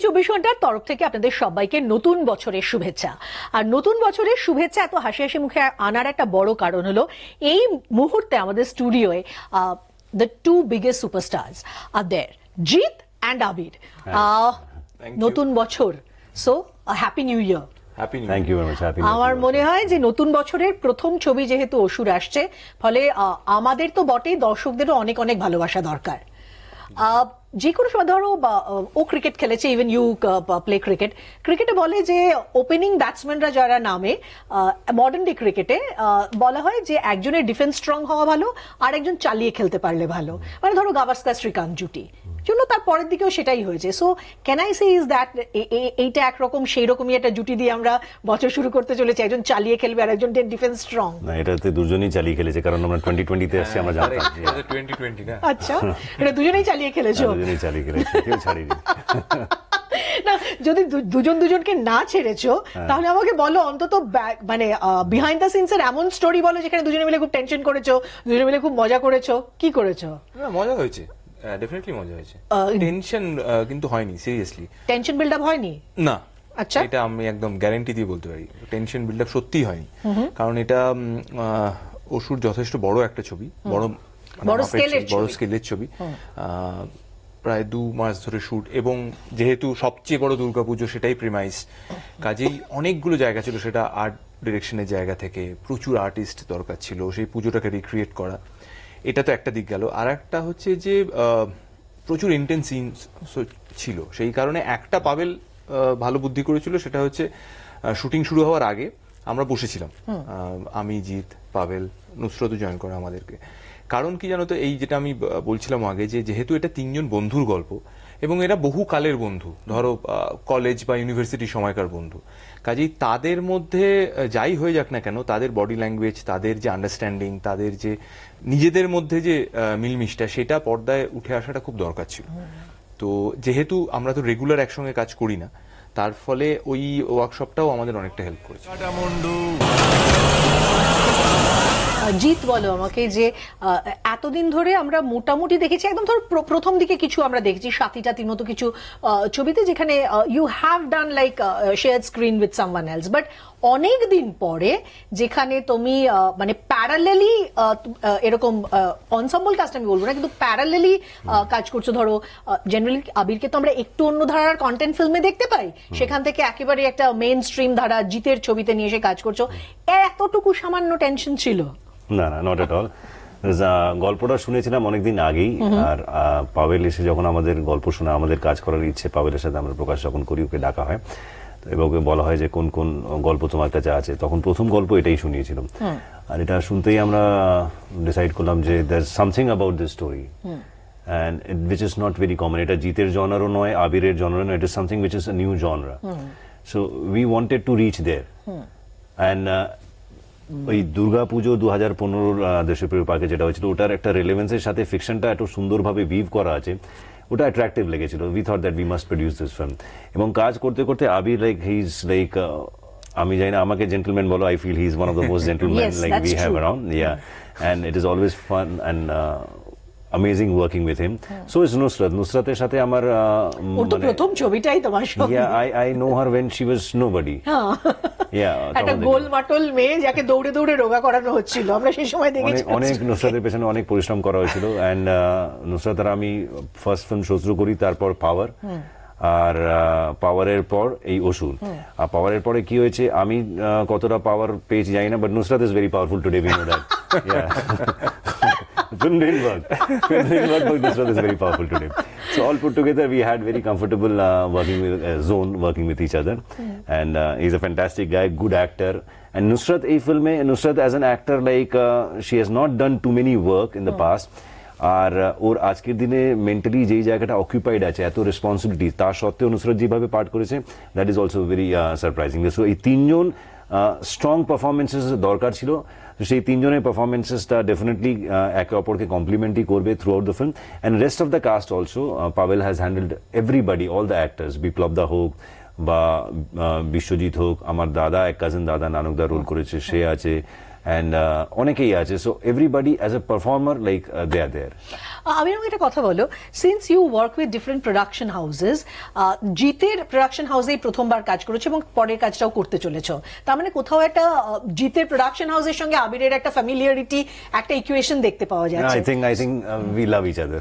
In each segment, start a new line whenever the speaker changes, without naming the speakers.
জি24 তরফ থেকে আপনাদের সবাইকে নতুন বছরের শুভেচ্ছা। আর নতুন বছরের শুভেচ্ছা এত হাসি হাসি মুখে আনার একটা বড় কারণ হলো এই মুহূর্তে আমাদের স্টুডিওয়ে the two biggest superstars are there, Jeet and Abir. নতুন বছর, সো হ্যাপি নিউ ইয়ার। আমার মনে হয় যে নতুন বছরের প্রথম ছবি যেহেতু অসুর আসছে, ফলে আমাদের তো বটেই, দর্শকদেরও অনেক অনেক ভালোবাসা দরকার। যে কোনো সময় ধরো ও ক্রিকেট খেলেছে, ইভেন ইউ প্লে ক্রিকেট, ক্রিকেটে বলে যে ওপেনিং ব্যাটসম্যানরা যারা নামে মডার্ন ডে ক্রিকেটে বলা হয় যে একজনের ডিফেন্স স্ট্রং হওয়া ভালো আর একজন চালিয়ে খেলতে পারলে ভালো। মানে ধরো গাভাস্কার শ্রীকান্ত জুটি জন্য তার পরের দিকেও সেটাই হয়েছে। So can I say is that এইটা একরকম সেই রকমই একটা জুটি দিয়ে আমরা বছর শুরু করতে চলেছি, একজন চালিয়ে খেলবে আর একজন ডিফেন্স স্ট্রং।
না, এটাতে দুজনেই চালিয়ে খেলেছে, কারণ আমরা 2020 তে আসছি, আমরা জানতাম।
আচ্ছা, এটা দুজনেই চালিয়ে খেলেছো?
দুজনেই চালিয়ে খেলেছে, কেউ ছাড়েনি।
না, যদি দুজন দুজনকে না ছেড়েছো তাহলে আমাকে বলো অন্তত মানে বিহাইন্ড দ্য সিনস এর এমন স্টোরি বলো যেখানে দুজনে মিলে খুব টেনশন করেছো, দুজনে মিলে খুব মজা করেছো। কি করেছো?
মজা হয়েছে, ডেফিনেটলি মজা হয়েছে। টেনশন কিন্তু হয়নি, সিরিয়াসলি
টেনশন বিল্ড আপ হয়নি
না।
আচ্ছা,
এটা আমি একদম গ্যারান্টি দিয়ে বলতে পারি, টেনশন বিল্ড আপ সত্যিই হয়নি। কারণ এটা অসুর যথেষ্ট বড় একটা ছবি, বড় স্কেলের ছবি। প্রায় 2 মাস ধরে শুট, এবং যেহেতু সবচেয়ে বড় দুর্গাপুজো সেটাই প্রিমাইস, কাজেই অনেকগুলো জায়গা ছিল, সেটা আর্ট ডিরেকশনের জায়গা থেকে প্রচুর আর্টিস্ট দরকার ছিল সেই পুজোটাকে রিক্রিয়েট করা। এটা তো একটা দিক গেল। আর একটা হচ্ছে যে প্রচুর ইন্টেন্স সিন ছিল, সেই কারণে একটা পাবেল ভালো বুদ্ধি করেছিল, সেটা হচ্ছে শুটিং শুরু হওয়ার আগে আমরা বসেছিলাম, আমি, জিৎ, পাবেল, নুসরতও জয়েন করে আমাদেরকে। কারণ কি জানো তো, এই যেটা আমি বলছিলাম আগে, যে যেহেতু এটা 3 জন বন্ধুর গল্প এবং এরা বহু কালের বন্ধু, ধরো কলেজ বা ইউনিভার্সিটি সময়কার বন্ধু, কাজেই তাদের মধ্যে যাই হয়ে যাক না কেন, তাদের বডি ল্যাঙ্গুয়েজ, তাদের যে আন্ডারস্ট্যান্ডিং, তাদের যে নিজেদের মধ্যে যে মিলমিশটা, সেটা পর্দায় উঠে আসাটা খুব দরকার ছিল। তো যেহেতু আমরা তো রেগুলার একসঙ্গে কাজ করি না, তার ফলে ওই ওয়ার্কশপটাও আমাদের অনেকটা হেল্প করেছে।
জিৎ, বলো আমাকে যে এতদিন ধরে আমরা মোটামুটি দেখেছি, একদম ধর প্রথম দিকে কিছু আমরা দেখেছি সাথী মতো কিছু ছবিতে, যেখানে you have done like share screen with someone else, but অনেক দিন পরে যেখানে তুমি মানে প্যারালেলি এরকম অনসাম্বল কাস্ট আমি বলবো না, কিন্তু প্যারালেলি কাজ করছো। ধরো জেনারেলি আবিরকে তো আমরা একটু অন্য ধারার কন্টেন্ট ফিল্মে দেখতে পাই, সেখান থেকে একেবারে একটা মেইন স্ট্রিম ধারা জিতের ছবিতে নিয়ে এসে কাজ করছো। এতটুকু সামান্য টেনশন ছিল?
না, নট এট অল। গল্পটা শুনেছিলাম অনেকদিন আগেই, আর পাবেল এসে যখন আমাদের গল্প শোনা, আমাদের কাজ করার ইচ্ছে পাবেলের সাথে আমরা প্রকাশ যখন করি, ওকে ডাকা হয়, তো এবং ওকে বলা হয় যে কোন কোন গল্প তোমার কাছে আছে, তখন প্রথম গল্প এটাই শুনিয়েছিলাম। আর এটা শুনতেই আমরা ডিসাইড করলাম যে there something about this story and which is not very common. এটা জিতের জনরও নয়, আবিরের জনরও নয়, it is something which is a new genre. So we wanted to reach there. And ওই দুর্গাপুজো 2015 দেশপ্রিয় পার্কে যেটা হয়েছিল, ওটার একটা রেলেভেন্সের সাথে ফিকশনটা এত সুন্দরভাবে ভিভ করা আছে, ওটা অ্যাট্রাকটিভ লেগেছিল। We thought that we must produce this film. এবং কাজ করতে করতে Abir like he is like, আমি জানি না, আমাকে জেন্টলম্যান বলো, I feel he is one of the most gentleman like we have around, and it is always fun and amazing working with him. So is Nusrater সাথে আমার
প্রথম ছবিটাই তোমার সঙ্গে।
Yeah, I know her when she was nobody.
একটা গোলমাটল মেয়ে যাকে দৌড়ে দৌড়ে রোগা করানো হচ্ছিল, আমরা সেই সময় দেখেছি।
অনেক নুসরাতের পেছনে অনেক পরিশ্রম করা হয়েছিল। এন্ড নুসরাত আর আমি ফার্স্ট ফিল্ম শত্রু করি, তারপর পাওয়ার, আর পাওয়ারের পর এই অসুর। আর পাওয়ারের পরে কি হয়েছে, আমি কতটা পাওয়ার পেয়েছি জানি না, but Nusrat is very powerful today, we know that. Film didn't work, but Nusrat is very powerful today. So all put together, we had very comfortable working with each other, and he's a fantastic guy, good actor. And Nusrat এই ফিল্মে, Nusrat as an actor, like she has not done too many work in the past. আর ওর আজকের দিনে mentally যেই জায়গাটা occupied আছে, এত responsibility, তার সত্ত্বেও নুসরাত যেভাবে পাঠ করেছে, that is also very surprising. So এই 3 জন স্ট্রং পারফরমেন্সেস দরকার ছিল, তো সেই 3 জনের পারফরমেন্সেসটা ডেফিনেটলি একে অপরকে কমপ্লিমেন্টই করবে throughout the film. And rest of the cast also, Pavel has handled everybody, all the actors, Biplob da হোক বা বিশ্বজিৎ হোক, আমার দাদা, এক কাজিন দাদা নানকদা রোল করেছে, সে আছে, অ্যান্ড অনেকেই আছে, so everybody as a performer like they are there.
আমি আমাকে একটা কথা বলো, since you work with different production houses, জিতের প্রোডাকশন হাউসেই প্রথমবার কাজ করেছো এবং পরের কাজটাও করতে চলেছো, তার মানে কোথাও একটা জিতের প্রোডাকশন হাউসের সঙ্গে আবিরের একটা ফ্যামিলিয়ারিটি, একটা ইকুয়েশন দেখতে পাওয়া যাচ্ছে।
I think we love each other.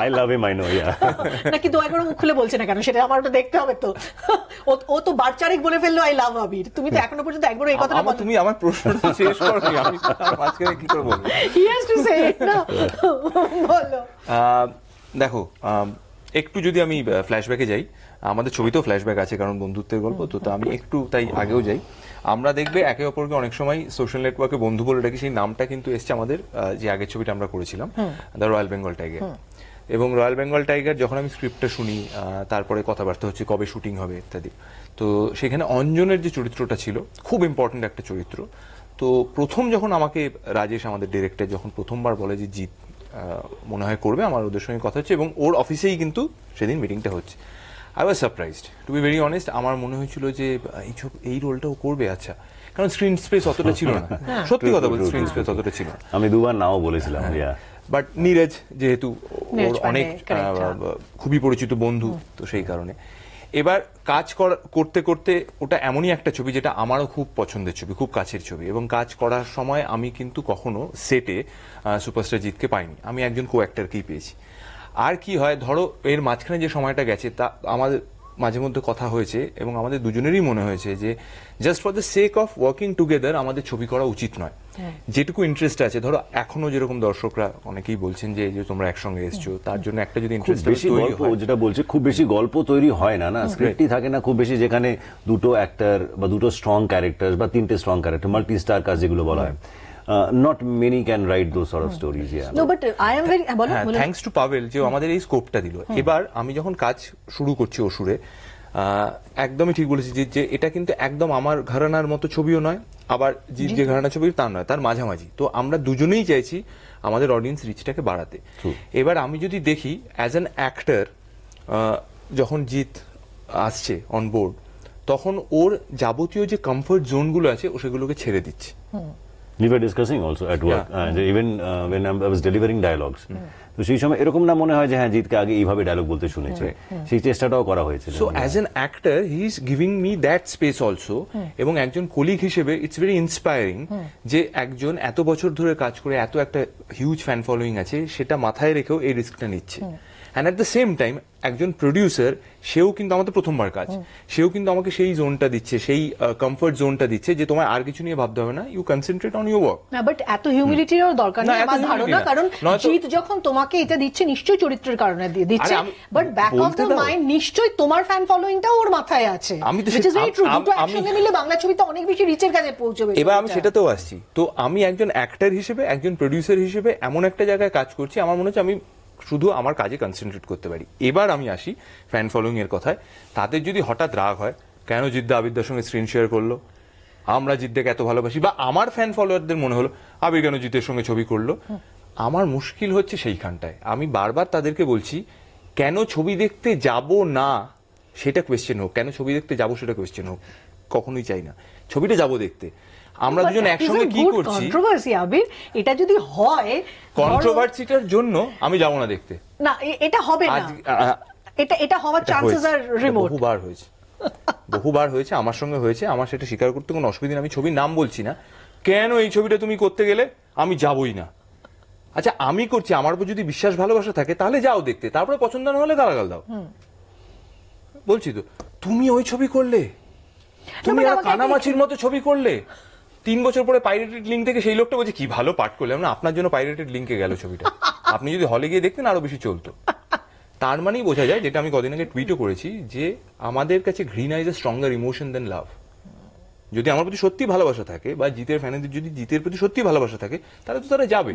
I love him, I know, yeah.
না কিন্তু একবার মুখ খুলে বলছে না কেন, সেটা আমার তো দেখতে হবে তো। ও তো বারচারিক বলে ফেললো আই লাভ আবির, তুমি তো এখনো পর্যন্ত একবারও এই কথাটা
তুমি আমার প্রশ্নটা শেষ করনি, আমি মাঝখানে কি করব?
হি হ্যাজ টু সে ইট না, বলো।
দেখো, একটু যদি আমি ফ্ল্যাশব্যাকে যাই, আমাদের ছবিতেও ফ্ল্যাশব্যাক আছে কারণ বন্ধুত্বের গল্প তো আমি একটু তাই আগেও যাই। আমরা দেখবে একে অপরকে অনেক সময় সোশ্যাল নেটওয়ার্কে বন্ধু বলে ডাকি, সেই নামটা কিন্তু এসছে আমাদের যে আগের ছবিটা আমরা করেছিলাম, দ্য রয়্যাল বেঙ্গল টাইগার। এবং রয়্যাল বেঙ্গল টাইগার যখন আমি স্ক্রিপ্টটা শুনি, তারপরে কথাবার্তা হচ্ছে কবে শুটিং হবে ইত্যাদি, তো সেখানে অঞ্জনের যে চরিত্রটা ছিল খুব ইম্পর্টেন্ট একটা চরিত্র। তো প্রথম যখন আমাকে রাজেশ আমাদের ডিরেক্টর যখন প্রথমবার বলে যে জিৎ মনে হয় করবে, আমার ওদের সঙ্গে কথা হচ্ছে এবং ওর অফিসেই কিন্তু সেদিন মিটিংটা হচ্ছে। I was surprised, to be very honest. আমার মনে হয়েছিল যে এই রোলটাও করবে, আচ্ছা, কারণ স্ক্রিন স্পেস অতটা ছিল না, সত্যি কথা বলছি, স্ক্রিন স্পেস অতটা ছিল না।
আমি দুবার নাও বলেছিলাম,
বাট নীরজ যেহেতু ওর অনেক খুবই পরিচিত বন্ধু, তো সেই কারণে এবার কাজ করতে করতে ওটা এমনই একটা ছবি যেটা আমারও খুব পছন্দের ছবি, খুব কাছের ছবি, এবং কাজ করার সময় আমি কিন্তু কখনো সেটে সুপারস্টার জিতকে পাইনি, আমি একজন কো অ্যাক্টরকেই পেয়েছি। আর কি হয়, ধরো এর মাঝখানে যে সময়টা গেছে তা আমাদের মাঝে মধ্যে কথা হয়েছে এবং আমাদের দুজনেরই মনে হয়েছে যে just for the sake of working together আমাদের ছবি করা উচিত নয়। যেটুকু ইন্টারেস্ট আছে, ধরো এখনো যেরকম দর্শকরা অনেকেই বলছেন যে তোমরা একসঙ্গে এসছো, তার জন্য একটা যদি ইন্টারেস্ট
বেশি গল্প, যেটা বলছে খুব বেশি গল্প তৈরি হয় না, স্ক্রিপ্টই থাকে না খুব বেশি, যেখানে দুটো অ্যাক্টর বা দুটো স্ট্রং ক্যারেক্টার বা তিনটে স্ট্রং ক্যারেক্টার, মাল্টি স্টার কাজ যেগুলো বলা হয়, not many can write those sort of stories.
No, but I am very
thanks to Pavel যে আমাদের এই স্কোপটা দিল। এবার আমি যখন কাজ শুরু করছি অসুরে, একদমই ঠিক বলেছি যে এটা কিন্তু একদম আমার ঘরানার মতো ছবিও নয়, আবার যে ঘরানা ছবি তা নয়, তার মাঝামাঝি। তো আমরা দুজনেই চাইছি আমাদের অডিয়েন্স রিচটাকে বাড়াতে। এবার আমি যদি দেখি অ্যাজ অ্যান অ্যাক্টর, যখন জিৎ আসছে অন বোর্ড, তখন ওর যাবতীয় যে কমফর্ট জোনগুলো আছে ও সেগুলোকে ছেড়ে দিচ্ছে।
We were discussing also at work, even when I was delivering dialogues. তো সেই সময় এরকম না মনে হয় যে হ্যাঁ জিতকে আগে এইভাবে ডায়লগ বলতে শুনেছে, সেই চেষ্টাটাও করা হয়েছে।
So as an actor he is giving me that space also, এবং একজন কলিগ হিসেবে ইটস ভেরি ইন্সপায়ারিং যে একজন এত বছর ধরে কাজ করে এত একটা হিউজ ফ্যান ফলোয়িং আছে, সেটা মাথায় রেখেও এই রিস্কটা নিচ্ছে। And at the same time একজন প্রডিউসার, সেও কিন্তু আমাদের প্রথমবার কাজ, সেও কিন্তু আমাকে সেই জোনটা দিচ্ছে, সেই কমফর্ট জোনটা দিচ্ছে যে তোমার আর কিছু নিয়ে ভাবতে হবে না, you concentrate on your work.
না, বাট এত হিউমিলিটিরও দরকার নেই আমার ধারণা, কারণ জিৎ যখন তোমাকে এটা দিচ্ছে নিশ্চয়ই চরিত্রের কারণে দিয়ে দিচ্ছে, but back of the mind নিশ্চয়ই তোমার ফ্যান ফলোয়িংটাও ওর মাথায় আছে।
আমি তো
দুটো একসঙ্গে মিলে বাংলা ছবিতে অনেক বেশি রিচের কাছে পৌঁছবে।
এবার আমি সেটাতেও আসছি, তো আমি একজন অ্যাক্টর হিসেবে, একজন প্রডিউসার হিসেবে এমন একটা জায়গায় কাজ করছি, আমার মনে হচ্ছে আমি শুধু আমার কাজে কনসেন্ট্রেট করতে পারি। এবার আমি আসি ফ্যান ফলোয়িং এর কথায়। তাদের যদি হঠাৎ রাগ হয়, কেন জিদ্দা আবিরদার সঙ্গে স্ক্রিন শেয়ার করলো, আমরা জিদ্দাকে এত ভালোবাসি, বা আমার ফ্যান ফলোয়ারদের মনে হলো আবির কেন জিতের সঙ্গে ছবি করলো, আমার মুশকিল হচ্ছে সেইখানটায়। আমি বারবার তাদেরকে বলছি, কেন ছবি দেখতে যাব না সেটা কোয়েশ্চেন হোক, কেন ছবি দেখতে যাব সেটা কোয়েশ্চেন হোক, কখনোই চাই না। ছবিটা যাব দেখতে, আমরা দুজন একসঙ্গে কি করছি।
কন্ট্রোভার্সি আবির, এটা যদি হয়,
কন্ট্রোভার্সিটার জন্য আমি যাব না দেখতে,
না এটা হবে না, এটা হওয়ার চান্সেস আর রিমোট।
বহুবার হয়েছে, আমার সঙ্গে হয়েছে, আমার সেটা স্বীকার করতে কোনো অসুবিধা নেই। আমি ছবির নাম বলছি না, কেন এই ছবিটা তুমি করতে গেলে, আমি যাবই না। আচ্ছা, আমি করছি, আমার উপর যদি বিশ্বাস ভালোবাসা থাকে তাহলে যাও দেখতে, তারপরে পছন্দ না হলে গালাগাল দাও। বলছি তো, তুমি ওই ছবি করলে, তুমি কানামাছির মতো ছবি করলে, 3 বছর পরে পাইরেটেড লিঙ্ক থেকে সেই লোকটা বলছে কি ভালো পাঠ করলে, আমরা আপনার জন্য পাইরেটেড লিঙ্কে গেল ছবিটা, আপনি যদি হলে গিয়ে দেখতেন আরো বেশি চলতো। তার মানেই বোঝা যায়, যেটা আমি কদিন আগে টুইটও করেছি, যে আমাদের কাছে ঘৃণা ইজ এ স্ট্রঙ্গার ইমোশন দেন লাভ। যদি আমার প্রতি সত্যি ভালোবাসা থাকে, বা জিতের ফ্যানেদের যদি জিতের প্রতি সত্যি ভালোবাসা থাকে, তাহলে তো তারা যাবে,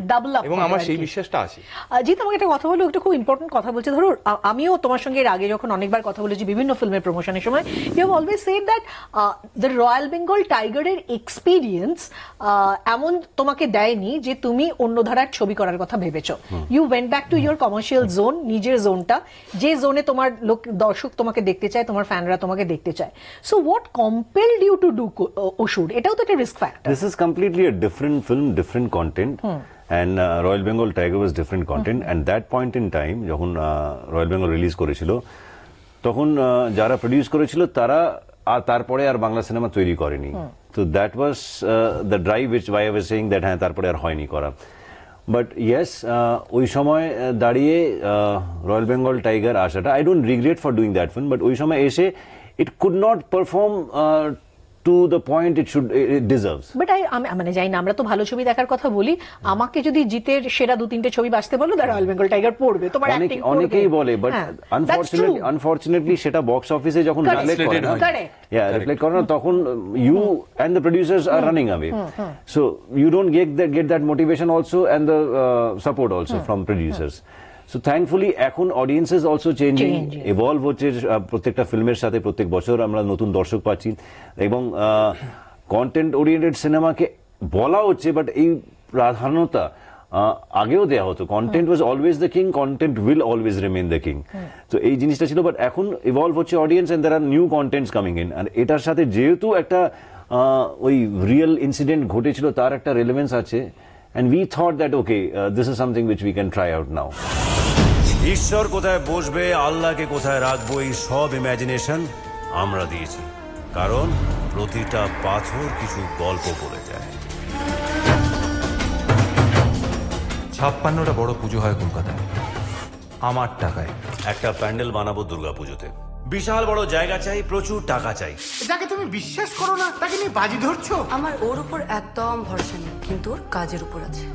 এবং আমার সেই বিশ্বাসটা আছে।
জিৎ, আমাকে একটা কথা বলো, একটা খুব ইম্পর্টেন্ট কথা বলছে। ধরো আমিও তোমার সঙ্গে এর আগে যখন অনেকবার কথা বলেছি বিভিন্ন ফিল্মের প্রমোশনের সময়, you have always said that the royal Bengal টাইগারের এক্সপিরিয়েন্স এমন তোমাকে দেয়নি যে তুমি অন্য ধারার ছবি করার কথা ভেবেছো। You went back to your commercial zone, নিজের জোনটা, যে জোনে তোমার দর্শক তোমাকে দেখতে চায়, তোমার ফ্যানরা তোমাকে দেখতে চায়। So what compelled you to do Asur, এটাও তো একটা risk factor.
This is completely a different film, different content, and Royal Bengal Tiger was different content. And that point in time, যখন Royal Bengal রিলিজ করেছিল, তখন যারা produce করেছিল তারা আর তারপরে আর বাংলা সিনেমা তৈরি করেনি। তো that was the drive which why I was saying that হ্যাঁ তারপরে আর হয়নি করা। বাট ইয়েস, ওই সময় দাঁড়িয়ে রয়্যাল বেঙ্গল টাইগার আসাটা, I don't regret for doing that film, but ওই সময় এসে it could not perform to the point it deserves.
But আমি মানে জানি না, আমরা তো ভালো ছবি দেখার কথা বলি, আমাকে যদি জিতের সেরা 2-3টে ছবি বাঁচতে বলো, দ্য রয়্যাল বেঙ্গল টাইগার পড়বে, তোমার অ্যাক্টিং পড়বে।
অনেকেই বলে, বাট আনফরচুনেটলি সেটা বক্স অফিসে যখন রিফ্লেক্ট করে না, রিফ্লেক্ট করে না, তখন you and the producers are running away, so you don't get that motivation also and the support also from producers. So thankfully এখন অডিয়েন্সেস অলসো চেঞ্জিং, এভলভ হচ্ছে প্রত্যেকটা ফিল্মের সাথে, প্রত্যেক বছর আমরা নতুন দর্শক পাচ্ছি, এবং কন্টেন্ট ওরিয়েন্টেড সিনেমাকে বলা হচ্ছে, বাট এই প্রাধান্যতা আগেও দেওয়া হতো। Content was always the king, content will always remain the king. তো এই জিনিসটা ছিল, বাট এখন ইভলভ হচ্ছে audience and there are new contents coming in. আর এটার সাথে যেহেতু একটা ওই রিয়েল ইনসিডেন্ট ঘটেছিল, তার একটা রেলেভেন্স আছে, and we thought that okay, this is something which we can try out now.
ঈশ্বর কোথায় বসবে, আল্লাহকে কোথায় রাখবো, এই সব ইমাজিনেশন আমরা দিয়েছি, কারণ প্রতিটা পাথর কিছু গল্প বলে যায়।
56টা বড় পুজো হয় কলকাতায়, আমার টাকায়।
একটা প্যান্ডেল বানাবো দুর্গাপুজোতে, বিশাল বড় জায়গা চাই, প্রচুর টাকা চাই।
যাকে তুমি বিশ্বাস করো না তাকে নিয়ে বাজি ধরছো।
আমার ওর উপর একদম ভরসা নেই, কিন্তু ওর কাজের উপর আছে।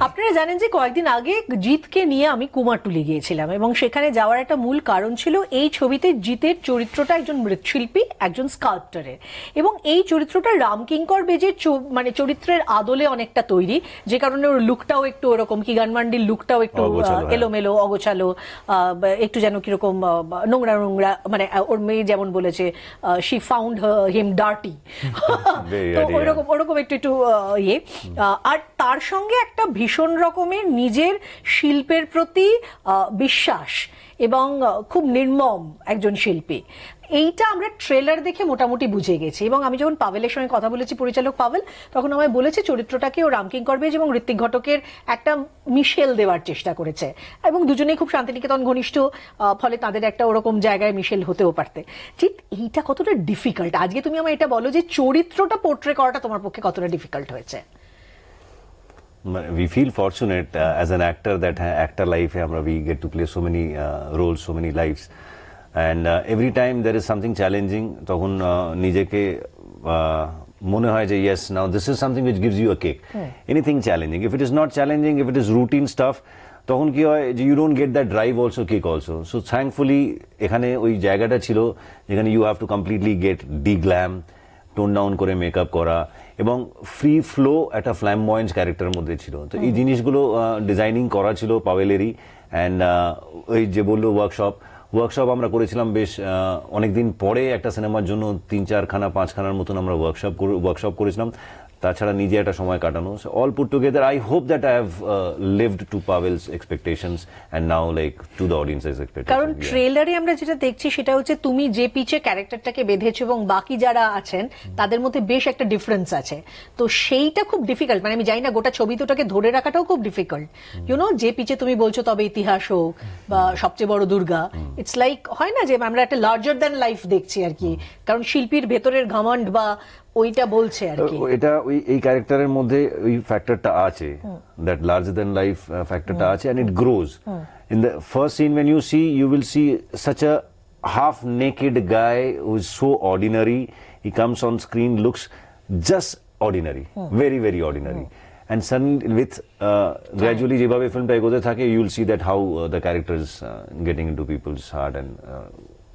আপনারা জানেন যে কয়েকদিন আগে জিতকে নিয়ে আমি কুমারটুলি গিয়েছিলাম, এবং সেখানে যাওয়ার একটা মূল কারণ ছিল এই ছবিতে জিতের চরিত্রটা একজন মৃৎশিল্পী, একজন স্কাল্পটারের, এবং এই চরিত্রটা রামকিঙ্কর বেজের মানে চরিত্রের আদলে অনেকটা তৈরি, যে কারণে ওর লুকটাও একটু ওরকম, কিগান মান্ডির লুকটাও একটু এলোমেলো, অগোছালো, একটু যেন কিরকম নোংরা নোংরা, মানে ওর মেয়ে যেমন বলেছে শি ফাউন্ড হিম ডার্টি, তো ওরকম একটু ইয়ে। আর তার সঙ্গে একটা ভীষণ রকমের নিজের শিল্পের প্রতি বিশ্বাস, এবং খুব নির্মম একজন শিল্পী। এইটা আমরা ট্রেলার দেখে মোটামুটি বুঝে গেছি, এবং আমি যখন পাভেলের সঙ্গে কথা বলেছি, পরিচালক পাভেল, তখন আমায় বলেছে চরিত্রটাকে ও রামকিঙ্কর বেজ এবং ঋত্বিক ঘটকের একটা মিশেল দেওয়ার চেষ্টা করেছে, এবং দুজনেই খুব শান্তিনিকেতন ঘনিষ্ঠ, ফলে তাদের একটা ওরকম জায়গায় মিশেল হতেও পারতে। ঠিক এইটা কতটা ডিফিকাল্ট, আজকে তুমি আমায় এটা বলো যে চরিত্রটা পোর্ট্রে করাটা তোমার পক্ষে কতটা ডিফিকাল্ট হয়েছে?
We feel fortunate as an actor that actor life we get to play so many roles, so many lives, and every time there is something challenging, তখন নিজেকে মনে হয় যে yes, now this is something which gives you a kick. Anything challenging, if it is not challenging, if it is routine stuff, তখন কি হয় যে you don't get that drive also, kick also. So thankfully এখানে ওই জায়গাটা ছিল যেখানে you have to completely get de-glam, tone down করে মেকআপ করা, এবং ফ্রি ফ্লো একটা ফ্ল্যামবয়েন্ট ক্যারেক্টারের মধ্যে ছিল। তো এই জিনিসগুলো ডিজাইনিং করা ছিল পাভেলেরই, অ্যান্ড ওই যে বললো ওয়ার্কশপ আমরা করেছিলাম বেশ অনেকদিন পরে একটা সিনেমার জন্য, 3-4খানা 5খানার মতন আমরা ওয়ার্কশপ করেছিলাম, তাছাড়া নিজে একটা সময় কাটানো। All put together I hope that I have lived to Pavel's expectations and now like to the audiences expectation.
কারণ ট্রেলারে আমরা যেটা দেখছি সেটা হচ্ছে তুমি যে পিচে ক্যারেক্টারটাকে বেঁধেছো এবং বাকি যারা আছেন তাদের মধ্যে বেশ একটা ডিফারেন্স আছে, তো সেইটা খুব ডিফিকাল্ট, মানে আমি জানি না গোটা ছবি তোটাকে ধরে রাখাটাও খুব ডিফিকাল্ট, ইউনো, যে পিচে তুমি বলছো তবে ইতিহাস হোক বা সবচেয়ে বড় দুর্গা, ইটস লাইক হয় না যে আমরা একটা লার্জার দ্যান লাইফ দেখছি আর কি, কারণ শিল্পীর ভেতরের ঘমন্ড বা ওইটা বলছে আর কি।
এটা ওই এই ক্যারেক্টারের মধ্যে ওই ফ্যাক্টরটা আছে, দ্যাট লার্জার দ্যান লাইফ ফ্যাক্টরটা আছে, and it grows in the first scene when you will see such a half naked guy who is so ordinary, he comes on screen, looks just ordinary, very very ordinary, and suddenly with gradually যেভাবে ফিল্মটা এগোতে থাকে, you will see that how the character is getting into people's heart, and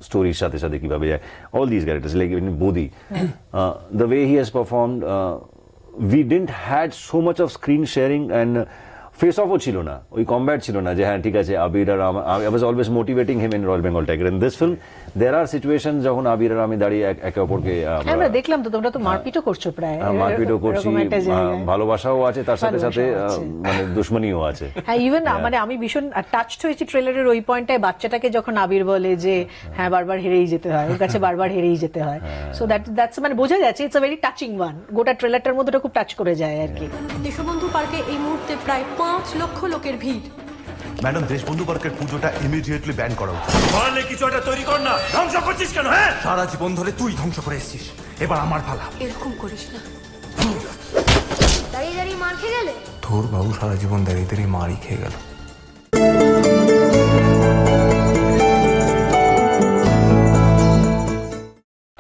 stories সাথে সাথে কিভাবে যায়, all these characters like in Bodhi, the way he has performed, we didn't had so much of screen sharing, and face অফও ছিল না, ওই combat ছিল না যে হ্যাঁ ঠিক আছে আবির আর I was always motivating him in royal Bengal tiger. In this film there are situation যখন আবির আর আমি দাঁড়িয়ে একে অপরকে
আমরা দেখলাম তো তোমরা তো মারপিটও করছো প্রায়,
মারপিটও করছি,
এরকম একটা জায়গায়।
ভালোবাসাও আছে তার সাথে সাথে মানে দুশ্মনীও আছে।
হ্যাঁ ইভেন মানে আমি ভীষণ টাচড হয়েছি ট্রেলারের ওই পয়েন্টটায়, বাচ্চাটাকে যখন আবির বলে যে হ্যাঁ বারবার হেরেই যেতে হয়, ওর কাছে বারবার হেরেই যেতে হয়। সো দ্যাটস মানে বোঝা যাচ্ছে it's a very touching one, গোটা ট্রেলারটার মধ্যে খুব টাচ করে যায় আর কি।
দেশবন্ধু পার্কে এই মুহূর্তে প্রায় 5 লক্ষ লোকের ভিড়।
ম্যাডাম দেশবন্ধু পার্কের পুজোটা ইমিডিয়েটলি ব্যান করা উচিত।
পারলে কিছু একটা তৈরি কর না, ধ্বংস করছিস কেন? হ্যাঁ
সারা জীবন ধরে তুই ধ্বংস করে এসেছিস, এবার আমার পালা।
এরকম করিস না।
দাঁড়িয়ে দাঁড়িয়ে মার খেয়ে গেলে?
তোর বাবু সারা জীবন দাঁড়িয়ে দাঁড়িয়ে মারই খেয়ে গেল।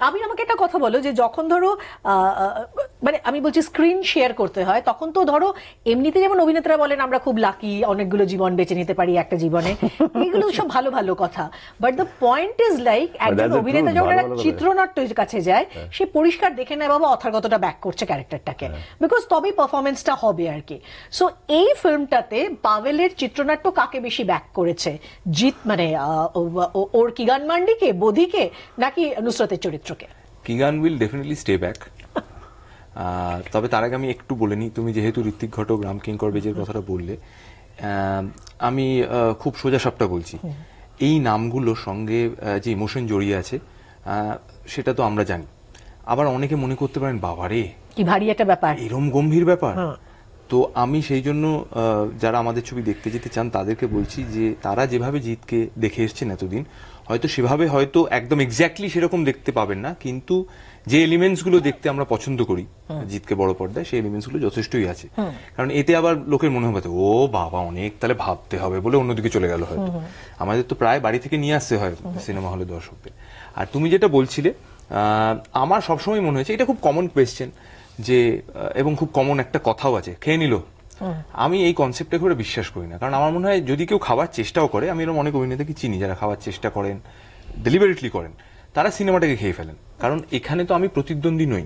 আবির আমাকে একটা কথা বলো, যে যখন ধরো মানে আমি বলছি স্ক্রিন শেয়ার করতে হয়, তখন তো ধরো এমনিতে যেমন অভিনেতারা বলেন আমরা খুব লাকি, অনেকগুলো জীবন বেঁচে নিতে পারি একটা জীবনে, এগুলো সব ভালো ভালো কথা, but the point is like একজন
that's the
অভিনেতা
truth,
যখন
ভালো
একটা
ভালো
চিত্রনাট্যের কাছে যায়, সে পরিষ্কার দেখে নেয় বাবা অথার কতটা ব্যাক করছে ক্যারেক্টারটাকে, বিকজ তবেই পারফরমেন্সটা হবে আর কি। সো এই ফিল্মটাতে পাভেলের চিত্রনাট্য কাকে বেশি ব্যাক করেছে, জিৎ মানে ওর কিগান মান্ডিকে, বোধিকে, নাকি নুসরতের চরিত্রকে?
Keegan will definitely stay back. তবে তার আগে আমি একটু বলে নিই, তুমি যেহেতু ঋত্বিক ঘটক, রামকিঙ্কর বেজের কথাটা বললে, আমি খুব সোজা সাপটা বলছি, এই নামগুলোর সঙ্গে যে ইমোশন জড়িয়ে আছে সেটা তো আমরা জানি। আবার অনেকে মনে করতে পারেন বাবারে
কি ভারী একটা ব্যাপার,
এরম গম্ভীর ব্যাপার। তো আমি সেই জন্য যারা আমাদের ছবি দেখতে যেতে চান তাদেরকে বলছি যে তারা যেভাবে জিতকে দেখে এসছেন এতদিন, হয়তো সেভাবে হয়তো একদম এক্স্যাক্টলি সেরকম দেখতে পাবেন না, কিন্তু যে এলিমেন্টস গুলো দেখতে আমরা পছন্দ করি জিতকে বড় পর্দায়, সেই এলিমেন্টস গুলো যথেষ্টই আছে। কারণ এতে আবার লোকের মনে হবে ও বাবা অনেক তাহলে ভাবতে হবে বলে অন্যদিকে চলে গেল হয়তো। আমাদের তো প্রায় বাড়ি থেকে নিয়ে আসতে হয় সিনেমা হলে দর্শকদের। আর তুমি যেটা বলছিলে, আমার সবসময় মনে হয়েছে এটা খুব কমন কোয়েশ্চেন, যে এবং খুব কমন একটা কথাও আছে, খেয়ে নিল। আমি এই কনসেপ্টে করে বিশ্বাস করি না, কারণ আমার মনে হয় যদি কেউ খাবার চেষ্টাও করে, আমি এরকম অনেক অভিনেতাকে চিনি যারা খাবার চেষ্টা করেন, ডেলিবারেটলি করেন, তারা সিনেমাটাকে খেয়ে ফেলেন। কারণ এখানে তো আমি প্রতিদ্বন্দ্বী নই,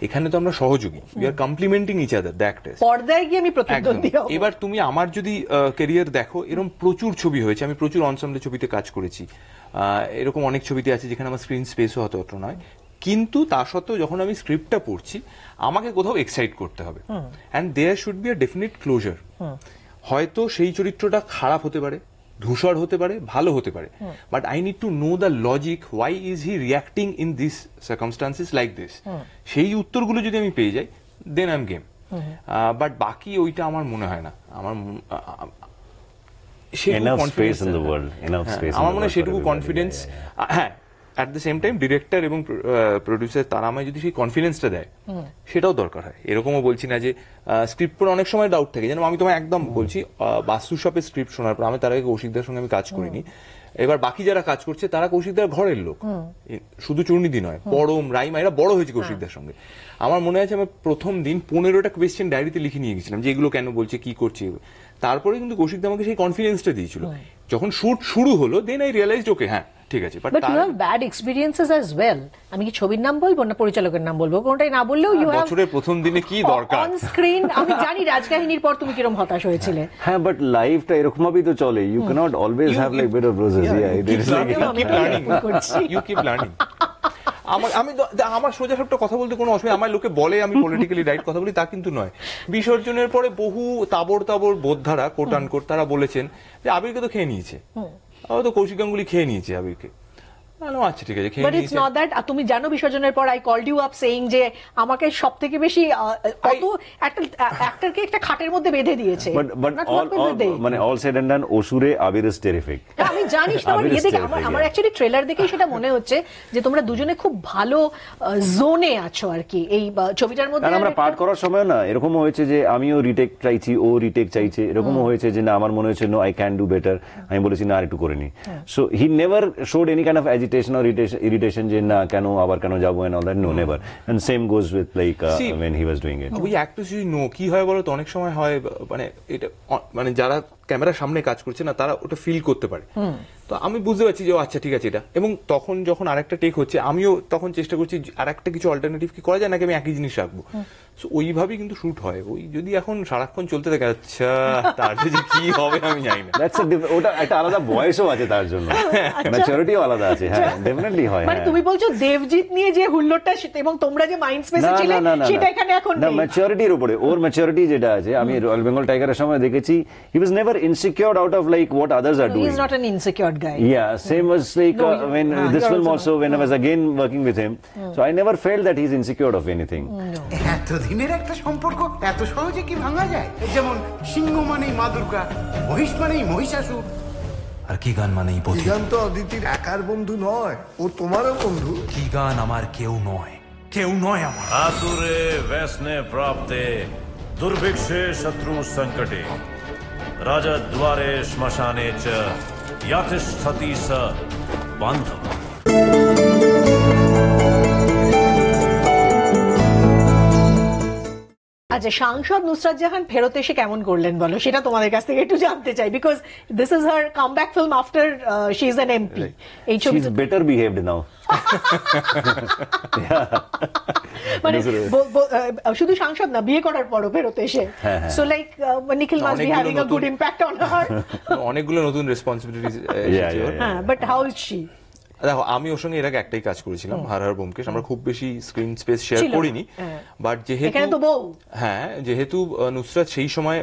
এখানে তো আমরা সহযোগী, we are complementing each other, the actors.
পর্দায় গিয়ে আমি প্রতিদ্বন্দ্বী হব।
এবার তুমি আমার যদি ক্যারিয়ার দেখো, এরকম প্রচুর ছবি হয়েছে, আমি প্রচুর অনসাম্বলে ছবিতে কাজ করেছি, এরকম অনেক ছবিতে আছে যেখানে আমার স্ক্রিন স্পেসও অত নয়, কিন্তু তা সত্ত্বেও যখন আমি স্ক্রিপ্টটা পড়ছি আমাকে কোথাও এক্সাইট করতে হবে, and there should be a definite closure. হয়তো সেই চরিত্রটা খারাপ হতে পারে, ধূসর হতে পারে, ভালো হতে পারে, but I need to know the logic, why is he reacting in this circumstances like this. সেই উত্তরগুলো যদি আমি পেয়ে যাই, then I am game. But বাকি ওইটা আমার মনে হয় না, আমার আমার মনে হয় সেটুকু কনফিডেন্স, হ্যাঁ at the same time director এবং প্রডিউসার তারা আমায় যদি সেই কনফিডেন্সটা দেয়, সেটাও দরকার হয়। এরকমও বলছি না যে স্ক্রিপ্ট পড়ে অনেক সময় ডাউট থাকে, যেন আমি তোমায় একদম বলছি, বাস্তু শপের স্ক্রিপ্ট শোনার পর, আমি তার আগে কৌশিকদার সঙ্গে আমি কাজ করিনি, এবার বাকি যারা কাজ করছে তারা কৌশিকদার ঘরের লোক, শুধু চূর্ণিদি নয়, পরম, রাইমা, এরা বড় হয়েছে কৌশিকদার সঙ্গে। আমার মনে আছে আমি প্রথম দিন 15টা কোয়েশ্চেন ডায়েরিতে লিখে নিয়ে গেছিলাম যে এগুলো কেন বলছে, কি করছে। তারপরে কিন্তু কৌশিকদা আমাকে সেই কনফিডেন্সটা দিয়েছিল। যখন শুট শুরু হলো, দেন আই রিয়েলাইজড ওকে হ্যাঁ ঠিক আছে।
But you have bad experiences as well. আমি কি ছবির নাম বলবো না পরিচালকের নাম বলবো, কোনটাই না বললেও ইউ হ্যাভ
বছরের প্রথম দিনে কি দরকার
অন স্ক্রিন। আমি জানি রাজকাহিনীর পর তুমি কিরকম হতাশ হয়েছিলে।
হ্যাঁ বাট লাইফটা এরকম ভাবেই তো চলে, you can't always have like bit of roses.
You keep learning. আমার সোজা সবটা কথা বলতে কোনো অসুবিধা, আমার লোকে বলে আমি পলিটিক্যালি রাইট কথা বলি তা কিন্তু নয়। বিসর্জনের পরে বহু তাবড় তাবড় বোদ্ধারা কোট আনকোট তারা বলেছেন যে আবিরকে তো খেয়ে নিয়েছে, তো কৌশিক গাঙ্গুলি খেয়ে নিয়েছে আবিরকে। আচ্ছা ঠিক আছে,
বাট ইটস নট দ্যাট। তুমি জানো বিসর্জনের পর I called you up saying যে আমাকে সবথেকে বেশি কত একটা অ্যাক্টরকে একটা খাটের মধ্যে বেঁধে দিয়েছে।
বাট মানে অল সেড এন্ড ডান, অসুরে আবির ইজ টেরিফিক।
আমি জানি তোমার ইয়ে দেখে, আমার অ্যাকচুয়ালি ট্রেলার দেখেই সেটা মনে হচ্ছে যে তোমরা দুজনে খুব ভালো জোনে আছো আর কি এই ছবিটার মধ্যে।
আমরা পাঠ করার সময় না এরকমও হয়েছে যে আমিও রিটেক চাইছি, ও রিটেক চাইছে, এরকমও হয়েছে যে না আমার মনে হচ্ছে no I can do better, আমি বলেছি না আর একটু করে নি। So he never showed any kind of agitation or irritation যে না কেন আবার কেন যাবো and all that, no never, and same goes with like when he was doing it.
ওই অ্যাক্টরস যদি নো কি হয় বলো তো, অনেক সময় হয় মানে এটা মানে যারা ক্যামেরার সামনে কাজ করছে না তারা ওটা ফিল করতে পারে। তো আমি বুঝতে পারছি যে আচ্ছা ঠিক আছে এটা, এবং তখন যখন আরেকটা টেক হচ্ছে আমিও তখন চেষ্টা করছি আরেকটা কিছু অল্টারনেটিভ কি করা যায় নাকি আমি একই জিনিস রাখবো। সো ওইভাবেই কিন্তু শুট হয়। ওই যদি এখন সারাক্ষণ চলতে থাকে আচ্ছা তার যে কি হবে আমি জানি না।
ওটা একটা আলাদা বয়সও আছে তার জন্য, ম্যাচুরিটিও আলাদা আছে। হ্যাঁ ডেফিনেটলি হয়।
মানে তুমি বলছো দেবজিৎ নিয়ে যে হুল্লোড়টা এবং তোমরা যে মাইন্ড স্পেসে ছিলে সেটা এখানে এখন
না,
নেই।
ম্যাচুরিটির উপরে ওর ম্যাচুরিটি যেটা আছে, আমি রয়্যাল বেঙ্গল টাইগারের সময় দেখেছি he was never insecure out of like what others are
He
doing.
is not an insecure guy.
Yeah, same was like when this
you're
film
also
also, when I was again working with him, so I never felt that he's insecure of anything.
এত দিনের একটা সম্পর্ক এত সহজে কি ভাঙা যায়? যেমন সিংহ মানেই মা দুর্গা, মহিষ মানেই মহিষাসুর।
আর কি গান মানেই পথিক।
গান তো অদিতির একার বন্ধু নয়, ও তোমারও বন্ধু।
কি গান আমার কেউ নয়, কেউ নয় আমার।
आतुरे वैसने प्राप्ते दुर्भिक्षे शत्रु संकटे राजद्वारे श्मशाने च यातिष्ठति स बान्धव।
আচ্ছা, সাংসদ নুসরাত জাহান ফেরত এসে কেমন করলেন বলো, সেটা তোমাদের কাছ থেকে একটু জানতে চাই, because this is her comeback film after she is an MP. এই ছবি
She's better behaved now.
মানে শুধু সাংসদ না, বিয়ে করার পরও ফেরত এসে, so like Nikhil must be having a good impact on her.
অনেকগুলো নতুন রেসপন্সিবিলিটিস।
হ্যাঁ, বাট হাউ ইজ শি?
দেখো আমি ওর সঙ্গে এর আগে একটাই কাজ করেছিলাম, হার হার ব্যোমকেশ। আমরা খুব বেশি স্ক্রিন স্পেস শেয়ার করিনি, বাট যেহেতু নুসরাত সেই সময়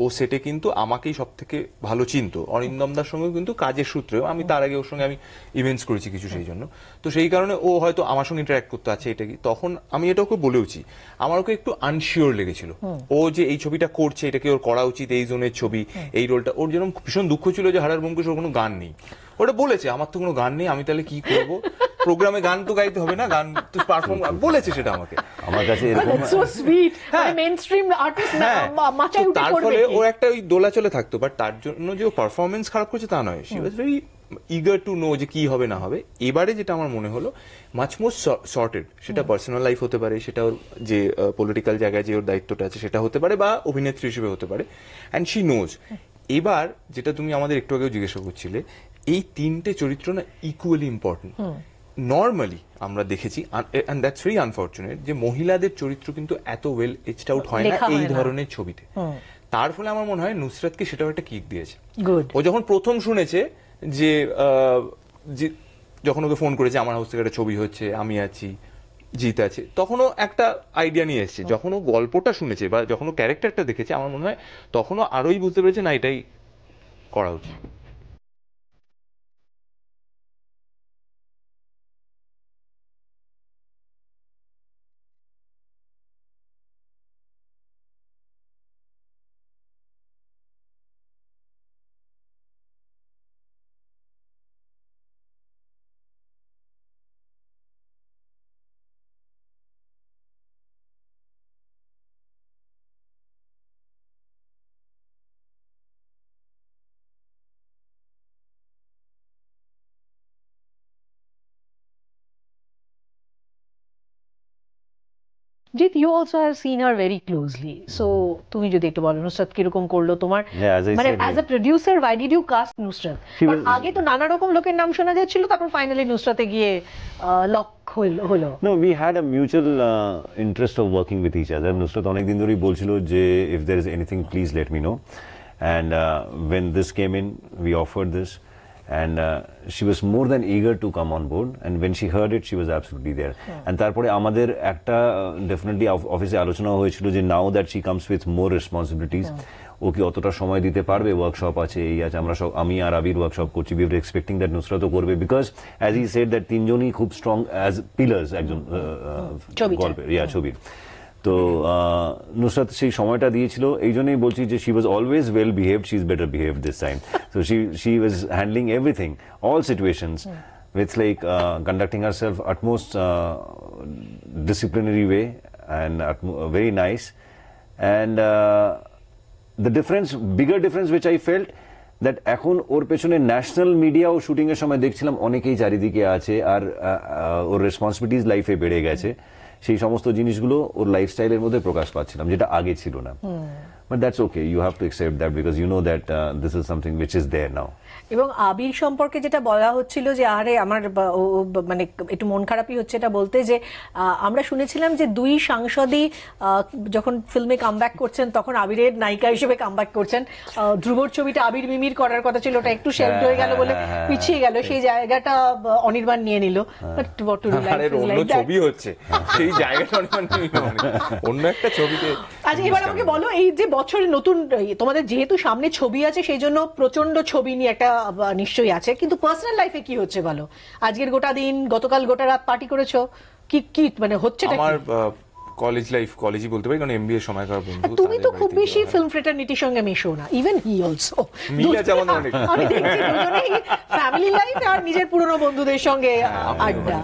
ও সেটে কিন্তু আমাকেই সব থেকে ভালো চিনতো, অরিন্দমদার সঙ্গে কিন্তু কাজের সূত্রেও আমি তার আগে ওর সঙ্গে আমি ইভেন্টস করেছি কিছু, সেই জন্য তো সেই কারণে ও হয়তো আমার সঙ্গে ইন্টারঅ্যাক্ট করতে আছে। এটা কি তখন আমি এটা ওকে বলেওছি, আমার ওকে একটু আনশিওর লেগেছিল ও যে এই ছবিটা করছে, এটা কি ওর করা উচিত, এই জোনের ছবি, এই রোলটা। ওর যেরকম ভীষণ দুঃখ ছিল যে হার হার ব্যোমকেশ ওর কোনো গান নেই। ওটা বলেছে আমার তো কোনো গান নেই, আমি তাহলে কি করবো, প্রোগ্রামে গান তো গাইতে হবে না, গান তো পারফর্ম বলেছে সেটা আমাকে।
আমার কাছে এরকম
সো সুইট, মানে মেইনস্ট্রিম আর্টিস্ট না মাচাই উঠে
তার ফলে ও একটা ওই দোলাচলে থাকতো, বাট তার জন্য যে ও পারফরমেন্স খারাপ করছে তা নয়। She was very eager to know যে কি হবে না হবে। এবারে যেটা আমার মনে হলো মাচ মোর সর্টেড, সেটা পার্সোনাল লাইফ হতে পারে, সেটা ওর যে পলিটিক্যাল জায়গায় যে ওর দায়িত্বটা আছে সেটা হতে পারে, বা অভিনেত্রী হিসেবে হতে পারে, অ্যান্ড শি নোজ। এবার যেটা তুমি আমাদের একটু আগেও জিজ্ঞাসা করছিলে, এই তিনটে চরিত্র না ইকুয়ালি ইম্পর্টেন্ট। নর্মালি আমরা দেখেছি, এন্ড দ্যাটস ভেরি আনফরচুনেট, যে মহিলাদের চরিত্র কিন্তু এত ওয়েল এজড আউট হয় না এই ধরনের ছবিতে। তার ফলে আমার মনে হয় নুসরাতকে সেটাও একটা কিক দিয়েছে। ও যখন প্রথম শুনেছে যে যখন ওকে ফোন করেছে আমার হাউস থেকে একটা ছবি হচ্ছে, আমি আছি, জিত আছে, তখনও একটা আইডিয়া নিয়ে এসেছে। যখন ও গল্পটা শুনেছে বা যখন ও ক্যারেক্টারটা দেখেছে, আমার মনে হয় তখনও আরোই বুঝতে পেরেছে না এটাই করা উচিত।
Jeet, you also have seen her very closely, so তুমি যদি একটু বলো নুসরাত কিরকম করলো তোমার, মানে as a producer why did you cast Nusrat? আগে তো নানা রকম লোকের নাম শোনা যাচ্ছিল, তারপর ফাইনালি নুসরাতে গিয়ে লক হলো।
No, we had a mutual interest of working with each other. Nusrat অনেকদিন ধরেই বলছিল যে if there is anything please let me know, and when this came in we offered this, and she was more than eager to come on board, and when she heard it she was absolutely there. And তারপরে আমাদের একটা definitely অফিসে আলোচনা হয়েছিল যে now that she comes with more responsibilities, ও কি অতটা সময় দিতে পারবে, ওয়ার্কশপ আছে, এই আছে, আমরা সব, আমি আর আবির ওয়ার্কশপ করছি, we were expecting that নুসরাতও করবে, because as he said that তিনজনই খুব স্ট্রং as pillars একজন গল্পের ছবির। তো নুসরাত সেই সময়টা দিয়েছিল, এই জন্যই বলছি যে she was always well behaved, she is better behaved this time. So she was handling everything, all situations with like conducting herself utmost disciplinary way and very nice. And the difference, bigger difference which I felt, that এখন ওর পেছনে national media ও shooting এর সময় দেখছিলাম অনেকেই চারিদিকে আছে, আর ওর responsibilities লাইফে বেড়ে গেছে, সেই সমস্ত জিনিসগুলো ওর লাইফস্টাইলের মধ্যে প্রকাশ পাচ্ছিলাম, যেটা আগে ছিল না। But that's okay. You have to accept that because you know that this is something which is there now.
এবং আবির সম্পর্কে যেটা বলা হচ্ছিল যে আরে আমার মানে একটু মন খারাপই হচ্ছে এটা বলতে যে আমরা শুনেছিলাম যে দুই সাংসদই যখন ফিল্মে কামব্যাক করছেন তখন আবিরের নায়িকা হিসেবে কামব্যাক করছেন। ধ্রুবর ছবিটা আবির মিমির করার কথা ছিল, ওটা একটু শেল্ড হয়ে গেল বলে পিছিয়ে গেল, সেই জায়গাটা অনির্বাণ নিয়ে নিল। But what to do, life is like that.
ছবি হচ্ছে সেই জায়গাটা অনির্বাণ নিয়ে নিল, অন্য একটা ছবিতে।
আচ্ছা এবার আমাকে বলো, এই যে বছরে নতুন তোমাদের যেহেতু সামনে ছবি আছে সেই জন্য প্রচন্ড ছবি নিয়ে একটা নিশ্চয়ই আছে, কিন্তু পার্সোনাল লাইফে কি হচ্ছে বলো? আজকের গোটা দিন, গতকাল গোটা রাত পার্টি করেছো, কি কি মানে হচ্ছে?
আমার কলেজ লাইফ, কলেজই বলতে পারি কারণ এমবিএ সময়কার বন্ধু।
তুমি তো খুব বেশি ফিল্ম ফ্রেটার্নিটির সঙ্গে মেশো না, ইভেন হি অলসো।
মিলে যেমন অনেক,
আমি দেখছি দুজনেই ফ্যামিলি লাইফ আর নিজের পুরনো বন্ধুদের সঙ্গে আড্ডা।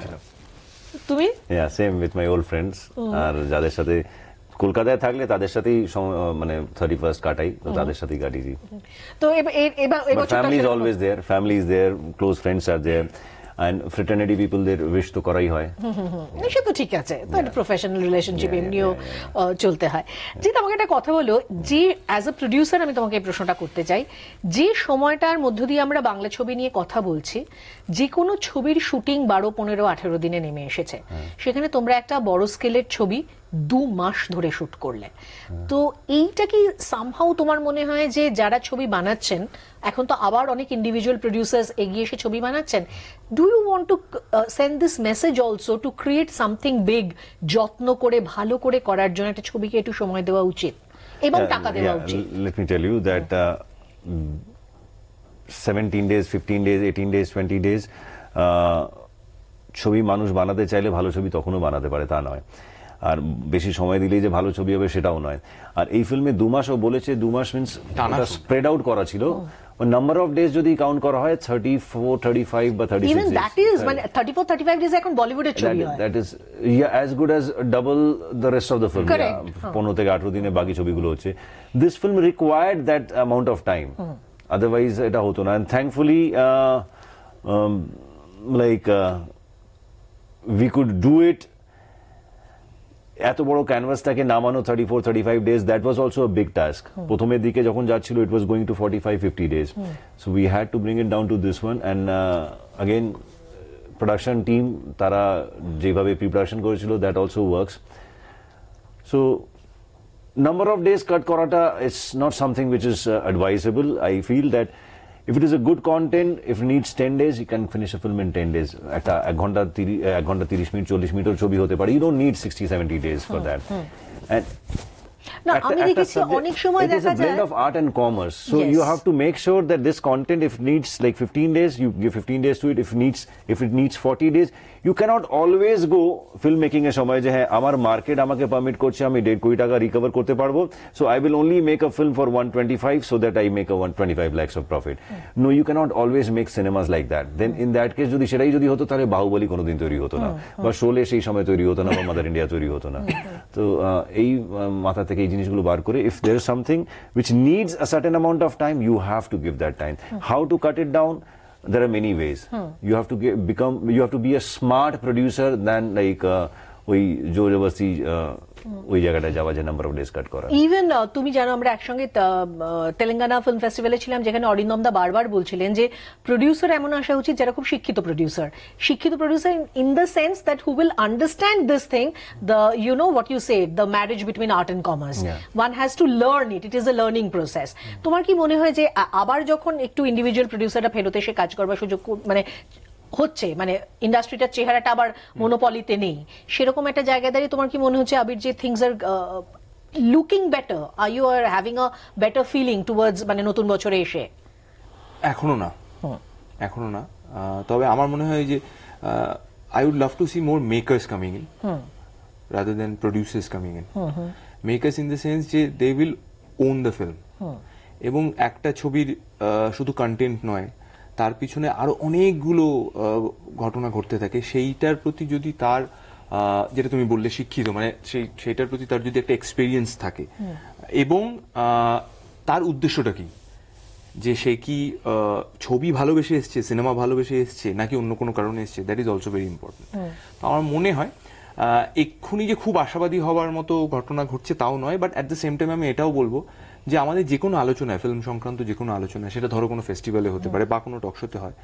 তুমি?
Yeah, same with my old friends. আর যাদের সাথে কলকাতায় থাকলে তাদের সাথেই মানে 31st কাটাই, তো তাদের সাথেই কাটিয়েছি।
তো এবার
family is always there, family is there, close friends are there, and fraternity people দের উইশ তো করাই হয়।
সে তো ঠিক আছে, তো একটা প্রফেশনাল রিলেশনশিপ এমনিও চলতে হয়। জিৎ আমাকে একটা কথা বলো, যে অ্যাজ আ প্রডিউসার আমি তোমাকে এই প্রশ্নটা করতে চাই, যে সময়টার মধ্য দিয়ে আমরা বাংলা ছবি নিয়ে কথা বলছি, যে কোনো ছবির শুটিং 12, 15, 18 দিনে নেমে এসেছে, সেখানে তোমরা একটা বড় স্কেলের ছবি 2 মাস ধরে শুট করলে। তো এইটা কি সামহাউ তোমার মনে হয় যে যারা ছবি বানাচ্ছেন, এখন তো আবার অনেক ইন্ডিভিজুয়াল প্রডিউসার্স এগিয়ে এসে ছবি বানাচ্ছেন, do you want to send this message also to create something big, যত্ন করে ভালো করে করার জন্য একটা ছবিকে একটু সময় দেওয়া উচিত এবং টাকা দেওয়া উচিত?
Let me tell you that 17 days, 15 days, 18 days, 20 days ছবি মানুষ বানাতে চাইলে ভালো ছবি তখনও বানাতে পারে, তা নয়। আর বেশি সময় দিলেই যে ভালো ছবি হবে সেটাও নয়। আর এই ফিল্মে 2 মাসও বলেছে, 2 মাস মিন্স স্প্রেড আউট করা ছিল। নাম্বার অফ ডেজ যদি কাউন্ট করা হয় 34, 35 বা 36
ইভেন দ্যাট ইজ মানে 34, 35 ডেজ এখন বলিউডের ছবি হয়।
That is as good as double the rest of the film. 15 থেকে 18 দিনে বাকি ছবিগুলো হচ্ছে। This film required that amount of time, otherwise এটা হতো না। And thankfully like we could do it. এত বড় ক্যানভাসটাকে নামানো 34, 35 days, that was also a big task. প্রথমের দিকে যখন যাচ্ছিল it was going to 45, 50 days, so we had to bring it down to this one. And again production team তারা যেভাবে প্রিপারেশন করেছিল, that also works. So number of days cut করাটা it's not something which is advisable. I feel that if it is a good content, if it needs 10 days, you can finish a film in 10 days. একটা 1 ঘন্টা 30 minute 40 মিনিটের ছবি হতে পারে। You don't need 60, 70 days for that. And
না, আমি দেখেছি অনেক সময় দেখা যায়
it is a blend of art and commerce. So you have to make sure that this content, if it needs like 15 days, you give 15 days to it. If it needs 40 days, you cannot always go filmmaking এর সময় যে হ্যাঁ আমার market আমাকে permit করছে, আমি 1.5 কোটি টাকা রিকভার করতে পারবো, so I will only make a film for 125 so that I make a 125 lakhs of profit. No, you cannot always make cinemas like that. Then in that case যদি সেটাই যদি হতো তাহলে বাহুবলী কোনোদিন তৈরি হতো না, বা শোলে সেই সময় তৈরি হতো না, বা মাদার ইন্ডিয়া তৈরি হতো না। তো এই মাথা থেকে এই জিনিসগুলো বার করে, if there is something which needs a certain amount of time, you have to give that time. How to cut it down? There are many ways. You have to you have to be a smart producer than like ওই জোর জবরদস্তি ওই জায়গাটায় যাওয়া, যে number of days কাট করা।
Even তুমি জানো আমরা একসঙ্গে তেলেঙ্গানা ফিল্ম ফেস্টিভ্যালে ছিলাম, যেখানে অরিন্দম দা বারবার বলছিলেন যে প্রডিউসার এমন আসা উচিত যারা খুব শিক্ষিত producer in the sense that who will understand this thing, the you know what you say, the marriage between art and commerce. One has to learn it, it is a learning process. তোমার কি মনে হয় যে আবার যখন একটু individual প্রডিউসাররা ফেরত এসে কাজ করবার সুযোগ মানে হচ্ছে, মানে ইন্ডাস্ট্রিটার চেহারাটা আবার মনোপলিতে নেই, সেরকম একটা জায়গায় দাঁড়িয়ে তোমার কি মনে হচ্ছে আবির যে থিংস আর লুকিং বেটার, আর you are having a better feeling towards মানে নতুন বছরে এসে?
এখনো না, তবে আমার মনে হয় যে I would love to see more makers coming in rather than producers coming in. Makers in the sense যে they will own the film, এবং একটা ছবির শুধু কন্টেন্ট নয়, তার পিছনে আরো অনেকগুলো ঘটনা ঘটতে থাকে। সেইটার প্রতি যদি তার যেটা তুমি বললে শিক্ষিত, মানে সেইটার প্রতি তার যদি একটা এক্সপেরিয়েন্স থাকে, এবং তার উদ্দেশ্যটা কি, যে সে কি ছবি ভালোবেসে এসছে, সিনেমা ভালোবেসে এসছে, নাকি অন্য কোনো কারণে এসছে, that is also very important. তো আমার মনে হয় এক্ষুনি যে খুব আশাবাদী হওয়ার মতো ঘটনা ঘটছে তাও নয়, but at the same time আমি এটাও বলবো যে আমাদের যে কোনো আলোচনায়, ফিল্ম সংক্রান্ত যে কোনো আলোচনায়, সেটা ধরো কোনো ফেস্টিভ্যালে হতে পারে বা কোনো টক শোতে হয়,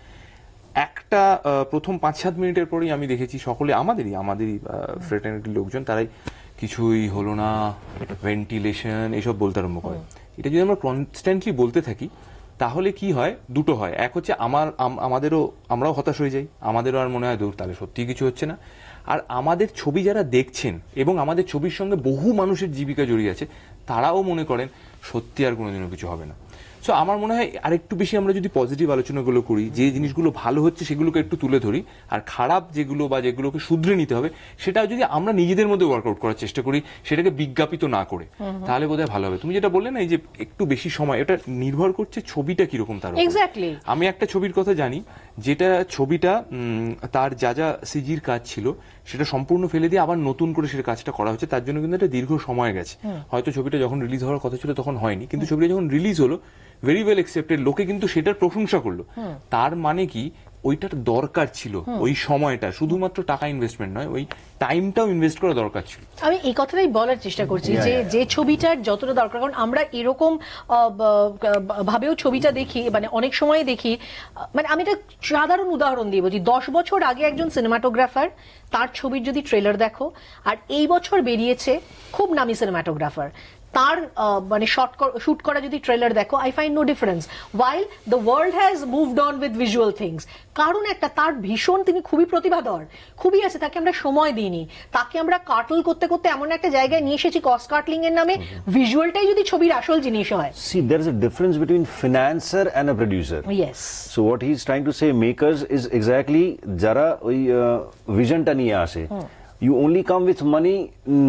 একটা প্রথম 5-7 মিনিটের পরেই আমি দেখেছি সকলে আমাদেরই ফ্রেটার্নিটির লোকজন তারাই কিছুই হলো না, ভেন্টিলেশন এইসব বলতে আরম্ভ করে। এটা যদি আমরা কনস্ট্যান্টলি বলতে থাকি তাহলে কি হয়, দুটো হয়। এক হচ্ছে আমরাও হতাশ হয়ে যাই, আমাদেরও আর মনে হয় দূর, তাহলে সত্যি কিছু হচ্ছে না। আর আমাদের ছবি যারা দেখছেন এবং আমাদের ছবির সঙ্গে বহু মানুষের জীবিকা জড়িয়ে আছে, তারাও মনে করেন সত্যি আর কোনোদিনও কিছু হবে না। সো আমার মনে হয় আরেকটু বেশি আমরা যদি পজিটিভ আলোচনাগুলো করি, যে জিনিসগুলো ভালো হচ্ছে সেগুলোকে একটু তুলে ধরি, আর খারাপ যেগুলো বা যেগুলোকে শুধরে নিতে হবে সেটা যদি আমরা নিজেদের মধ্যে ওয়ার্কআউট করার চেষ্টা করি, সেটাকে বিজ্ঞাপিত না করে, তাহলে বোধহয় ভালো হবে। তুমি যেটা বললে না, এই যে একটু বেশি সময়, এটা নির্ভর করছে ছবিটা কিরকম তার উপর।
এক্স্যাক্টলি।
আমি একটা ছবির কথা জানি, যেটা ছবিটা তার যা যা সিজির কাজ ছিল সেটা সম্পূর্ণ ফেলে দিয়ে আবার নতুন করে সেটা কাজটা করা হচ্ছে, তার জন্য কিন্তু একটা দীর্ঘ সময় গেছে। হয়তো ছবিটা যখন রিলিজ হওয়ার কথা ছিল তখন হয়নি, কিন্তু ছবিটা যখন রিলিজ হলো, ভেরি ওয়েল অ্যাকসেপ্টেড, লোকে কিন্তু সেটার প্রশংসা করলো। তার মানে কি ওইটার দরকার ছিল, ওই সময়টা শুধুমাত্র টাকা ইনভেস্টমেন্ট নয়, ওই টাইমটাও ইনভেস্ট করা দরকার ছিল।
আমি এই কথাটাই বলার চেষ্টা করছি যে ছবিটার যতটা দরকার, কারণ আমরা এরকম ভাবেও ছবিটা দেখি, মানে অনেক সময় দেখি, মানে আমি একটা সাধারণ উদাহরণ দিয়ে বলছি, 10 বছর আগে একজন সিনেমাটোগ্রাফার, তার ছবির যদি ট্রেলার দেখো, আর এই বছর বেরিয়েছে খুব নামি সিনেমাটোগ্রাফার, তার মানে শুট করা যদি ট্রেলার দেখো, I find no difference. While the world has moved on with visual things, কারণ একটা তার ভীষণ, তিনি খুবই প্রতিভাধর, খুবই আছে, তাকে আমরা সময় দিইনি, তাকে আমরা কাটল করতে করতে এমন একটা জায়গায় নিয়ে এসেছি কস্ট কাটলিং এর নামে, ভিজুয়ালটাই যদি ছবির আসল জিনিস হয়।
See, there is a difference between financer and a producer.
Yes.
So what he is trying to say, makers is exactly যারা ওই visionটা নিয়ে আসে। You only come with money,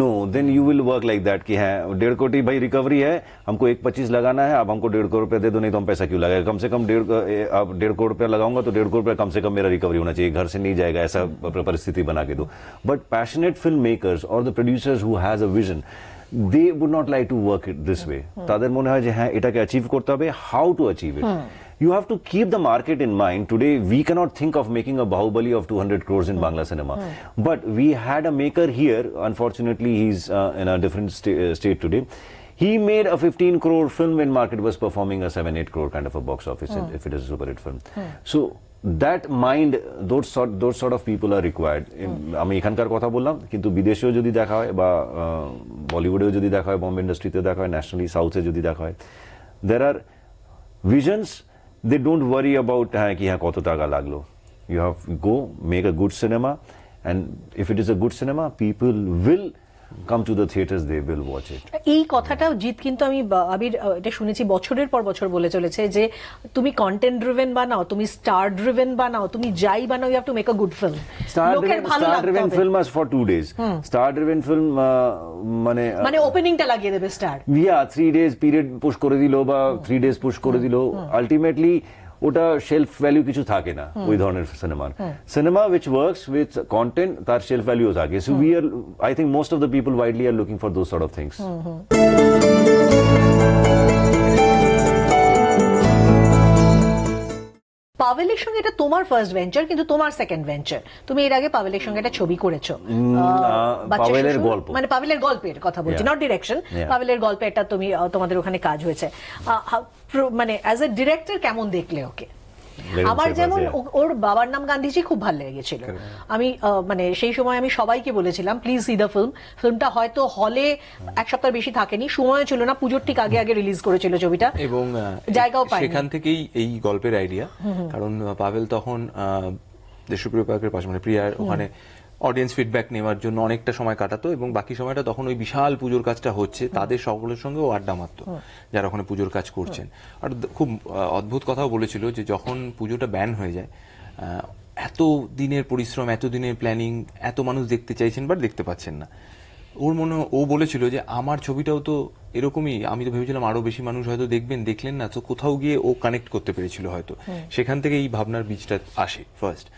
no, then you will work like that कि है 1.5 कोटी भाई recovery है, हमको 1.25 लगाना है, अब हमको 1.5 करोड़ रुपया दे दो, नहीं तो हम पैसा क्यों लगाए, कम से कम 1.5 करोड़ रुपया लगाऊंगा तो 1.5 करोड़ रुपया कम से कम मेरा रिकवरी होना चाहिए, घर से नहीं जाएगा, ऐसा परिस्थिति बना के दो। बट पैशनेट फिल्म मेकर्स और the producers who has a vision, they would not like to work it this way. তাদের মনে হয় যে হ্যাঁ এটাকে অ্যাচিভ করতে হবে, how to achieve it. You have to keep the market in mind. Today, we cannot think of making a Bahubali of 200 crores in Bangla cinema. But we had a maker here. Unfortunately, he's in a different state today. He made a 15 crore film when market was performing a 7-8 crore kind of a box office if it is a super hit film. So, that mind, those sort of people are required. আমি এখানকার কথা বললাম, কিন্তু বিদেশেও যদি দেখা হয় বা বলিউডেও যদি দেখা হয়, বম্বে ইন্ডাস্ট্রিতেও দেখা হয়, ন্যাশনালি সাউথে যদি দেখা হয়, there are visions. They don't worry about कि हाँ কত টাকা লাগলো. You have go make a good cinema, and if it is a good cinema, people will come to the theaters, they will watch it.
এই কথাটা জিত কিন্তু আমি আবির এটা শুনেছি বছরের পর বছর বলে চলেছে যে তুমি কন্টেন্ট ড্রিভেন বানাও, তুমি স্টার ড্রিভেন বানাও, তুমি যাই বানাও, you have to make a good film.
Star driven film is for 2 days. Star driven film মানে
ওপেনিংটা লাগিয়ে দেবে স্টার।
3 days পিরিয়ড পুশ করে দিল বা 3 days পুশ করে দিল, আলটিমেটলি ওটা শেলফ ভ্যালু কিছু থাকে না ওই ধরনের সিনেমার। Cinema which works with content, তার শেলফ ভ্যালুও থাকে। So we are, I think most of the people widely are looking for those sort of things.
পাভেলের সঙ্গে এটা তোমার ফার্স্ট ভেঞ্চার, কিন্তু তোমার সেকেন্ড ভেঞ্চার। তুমি এর আগে পাভেলের সঙ্গে একটা ছবি করেছো,
পাভেলের গল্প,
মানে পাভেলের গল্পের কথা বলছি, নট ডিরেকশন। পাভেলের গল্পে একটা তুমি তোমাদের ওখানে কাজ হয়েছে, মানে অ্যাজ এ ডিরেক্টর কেমন দেখলে ওকে? আমার যেমন ওর বাবার নাম গান্ধীজি খুব ভালো লেগেছিল। আমি মানে সেই সময় আমি সবাইকে বলেছিলাম প্লিজ সি দ্য ফিল্ম। ফিল্মটা হয়তো হলে এক সপ্তাহ বেশি থাকেনি, সময় ছিল না, পুজোর ঠিক আগে আগে রিলিজ করেছিল ছবিটা, এবং জায়গাও পায়নি।
সেখান থেকেই এই গল্পের আইডিয়া, কারণ পাভেল তখন দেশপ্রিয় পার্কের পাশে, মানে প্রিয়ার ওখানে অডিয়েন্স ফিডব্যাক নেওয়ার জন্য অনেকটা সময় কাটাতো, এবং বাকি সময়টা তখন ওই বিশাল পুজোর কাজটা হচ্ছে, তাদের সকলের সঙ্গে ও আড্ডা মারতো যারা ওখানে পুজোর কাজ করছেন। আর খুব অদ্ভুত কথাও বলেছিল যে যখন পুজোটা ব্যান হয়ে যায়, এত দিনের পরিশ্রম, এত দিনের প্ল্যানিং, এত মানুষ দেখতে চাইছেন বাট দেখতে পাচ্ছেন না। ও বলেছিল যে আমার ছবিটাও তো এরকমই, আমি তো ভেবেছিলাম আরো বেশি মানুষ হয়তো দেখলেন না, তো কোথাও গিয়ে ও কানেক্ট করতে পেরেছিল হয়তো, সেখান থেকে এই ভাবনার বীজটা আসে ফার্স্ট।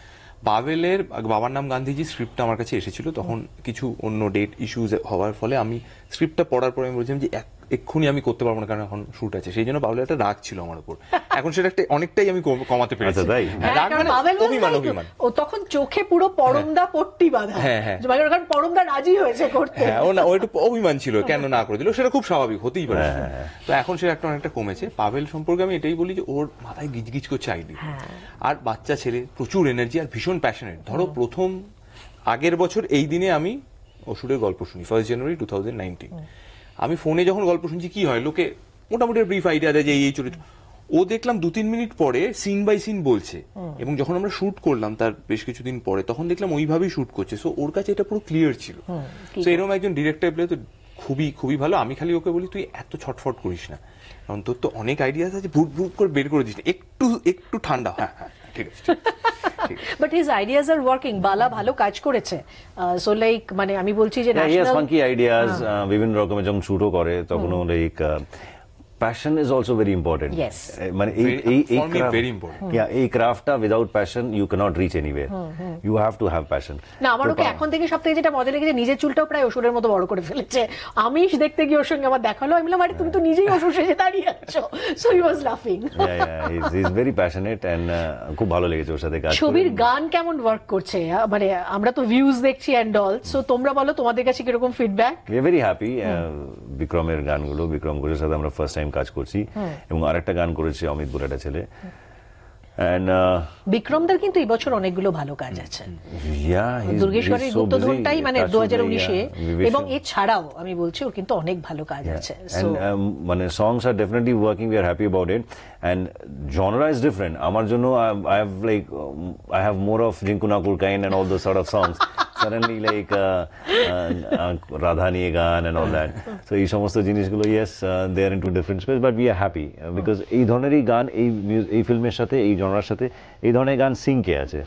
পাভেলের বাবার নাম গান্ধীজি স্ক্রিপ্টটা আমার কাছে এসেছিল, তখন কিছু অন্য ডেট ইস্যুজ হওয়ার ফলে আমি স্ক্রিপ্টটা পড়ার পরে আমি বলছিলাম যে এক্ষুনি আমি করতে পারবো না কারণ এখন শুট আছে, সেই জন্য বাবুলের একটা রাগ ছিল আমার উপর। এখন সেটা একটা অনেকটাই আমি কমাতে পেরেছি।
আচ্ছা, তাই?
রাগ
কারণ
মানে
পাভেল was
অভিমান,
like-
অভিমান।
ও তখন চোখে পুরো পরমদা পট্টি বাঁধা,
হ্যাঁ।
কারণ পরমদা রাজি হয়েছে করতে।
হ্যাঁ, ও একটু অভিমান ছিল, কেন না করে দিল, সেটা খুব স্বাভাবিক, হতেই পারে। তো এখন সে একটা অনেকটা কমেছে। পাভেল সম্পর্কে আমি এটাই বলি যে ওর মাথায় গিজগিজ করছে আইডিয়া, আর বাচ্চা ছেলে, প্রচুর এনার্জি আর ভীষণ প্যাশনেট। ধরো প্রথম আগের বছর এই দিনে আমি অসুরের গল্প শুনি, 1 জানুয়ারি 2019। আমি ফোনে যখন গল্প শুনছি কি হয়, লোকে মোটামুটি ব্রিফ আইডিয়া দেয় যে এই চরিত্র, ও দেখলাম 2-3 মিনিট পরে সিন বাই সিন বলছে, এবং যখন আমরা শুট করলাম তার বেশ কিছুদিন পরে, তখন দেখলাম ওইভাবেই শুট করছে। সো ওর কাছে এটা পুরো ক্লিয়ার ছিল। তো এরকম একজন ডিরেক্টর পেলে তো খুবই খুবই ভালো। আমি খালি ওকে বলি, তুই এত ছটফট করিস না, কারণ তোর তো অনেক আইডিয়াস আছে, ভুট ভুট করে বের করে দিস না, একটু ঠান্ডা। হ্যাঁ, ঠিক আছে।
But his ideas are working. বালা ভালো কাজ করেছে, সো লাইক মানে আমি বলছি যে
ন্যাশনাল ফাঙ্কি আইডিয়াস, বিভিন্ন রকমের যখন শুটও করে তখনও like passion is also very important.
Yes.
মানে
For me, very important.
এই ক্রাফটটা without passion you cannot reach anywhere. You have to have passion.
না, আমার ওকে এখন থেকে সব থেকে যেটা মজা লেগেছে, নিজের চুলটাও প্রায় অসুরের মতো বড় করে ফেলেছে। আমি দেখতে গিয়ে ওর সঙ্গে আমার দেখা হলো, আমি বললাম আরে তুমি তো নিজেই অসুর সেজে দাঁড়িয়ে আছো। সো হি ওয়াজ লাফিং।
he's very passionate and খুব ভালো লেগেছে ওর সাথে কাজ করে।
ছবির গান কেমন ওয়ার্ক করছে? মানে আমরা তো ভিউজ দেখছি এন্ড অল, সো তোমরা বলো তোমাদের কাছে কিরকম feedback?
We are very happy. বিক্রমের গানগুলো, বিক্রম ঘোষের সাথে আমরা ফার্স্ট টাইম কাজ করছি, এবং আরেকটা গান করেছি অমিত বুলাটা ছেলে। And
বিক্রমদার কিন্তু এই বছর অনেকগুলো ভালো কাজ আছে।
yeah,
দুর্গেশ্বরের
he's so busy.
গুপ্তধনটাই মানে
Touch
2019-এ,
with the,
এবং এছাড়াও আমি বলছি ওর কিন্তু অনেক ভালো কাজ আছে। So
and মানে songs are definitely working. We are happy about it, and genre is different. আমার জন্য I have like I have more of Jinku Nakul Kain and all those sort of songs. Suddenly like Radha niye গান and all that. So এই সমস্ত জিনিসগুলো, yes, they are into different space, but we are happy because এই ধরনেরই গান এই ফিল্মের সাথে, এই জনরার সাথে এই ধরনের গান সিঙ্কে আছে।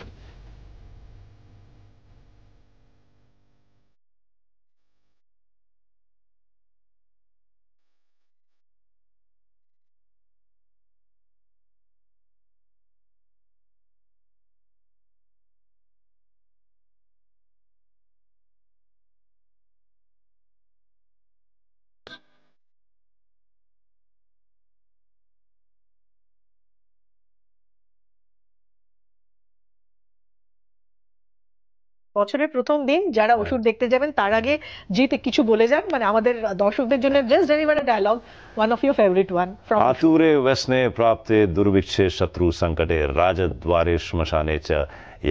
বছরের প্রথম দিন যারা অসুর দেখতে যাবেন, তার আগে জিৎ কিছু বলে যান, মানে আমাদের দর্শকদের জন্য just deliver a dialogue, one of your favourite one from
आतुरे वसने प्राप्ते दुर्भिक्षे शत्रु संकटे राजद्वारे श्मशाने च